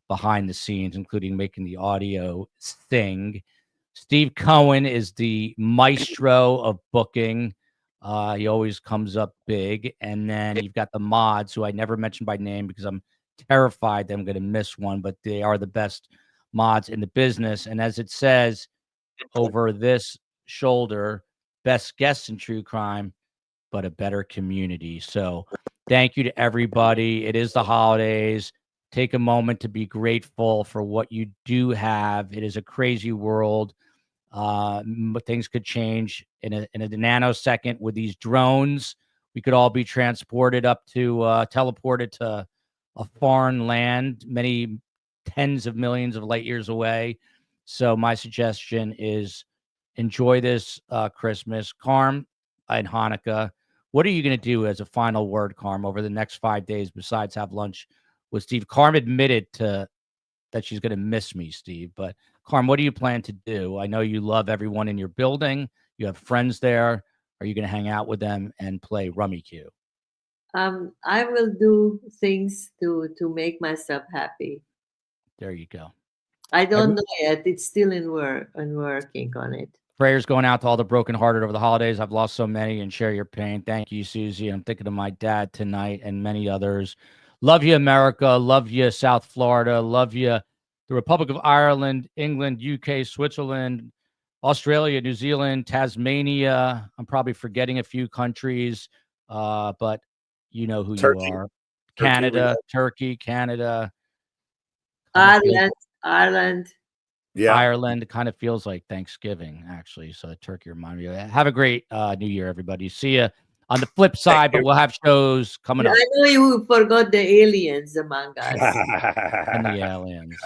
behind the scenes, including making the audio thing. Steve Cohen is the maestro of booking. He always comes up big. And then you've got the mods, who I never mentioned by name because I'm terrified that I'm going to miss one, but they are the best mods in the business. And as it says over this shoulder, best guests in true crime, but a better community. So thank you to everybody. It is the holidays. Take a moment to be grateful for what you do have. It is a crazy world. Things could change in a nanosecond with these drones. We could all be transported up to, teleported to a foreign land, many tens of millions of light years away. So my suggestion is enjoy this Christmas, Karm, and Hanukkah. What are you going to do as a final word, Karm, over the next 5 days besides have lunch with Steve? Karm admitted that she's going to miss me, Steve. But Karm, what do you plan to do? I know you love everyone in your building. You have friends there. Are you going to hang out with them and play Rummy Q? I will do things to make myself happy. There you go. I don't know yet. It's still in work and working on it. Prayers going out to all the brokenhearted over the holidays. I've lost so many, and share your pain. Thank you, Susie. I'm thinking of my dad tonight and many others. Love you, America. Love you, South Florida. Love you, the Republic of Ireland, England, UK, Switzerland, Australia, New Zealand, Tasmania. I'm probably forgetting a few countries, but you know who Turkey. you are. Canada, Turkey, Canada. Ireland. Yeah. Ireland. It kind of feels like Thanksgiving, actually. So Turkey reminded me of that. Have a great New Year, everybody. See you on the flip side, but we'll have shows coming up. I know you forgot the aliens among us. And the aliens.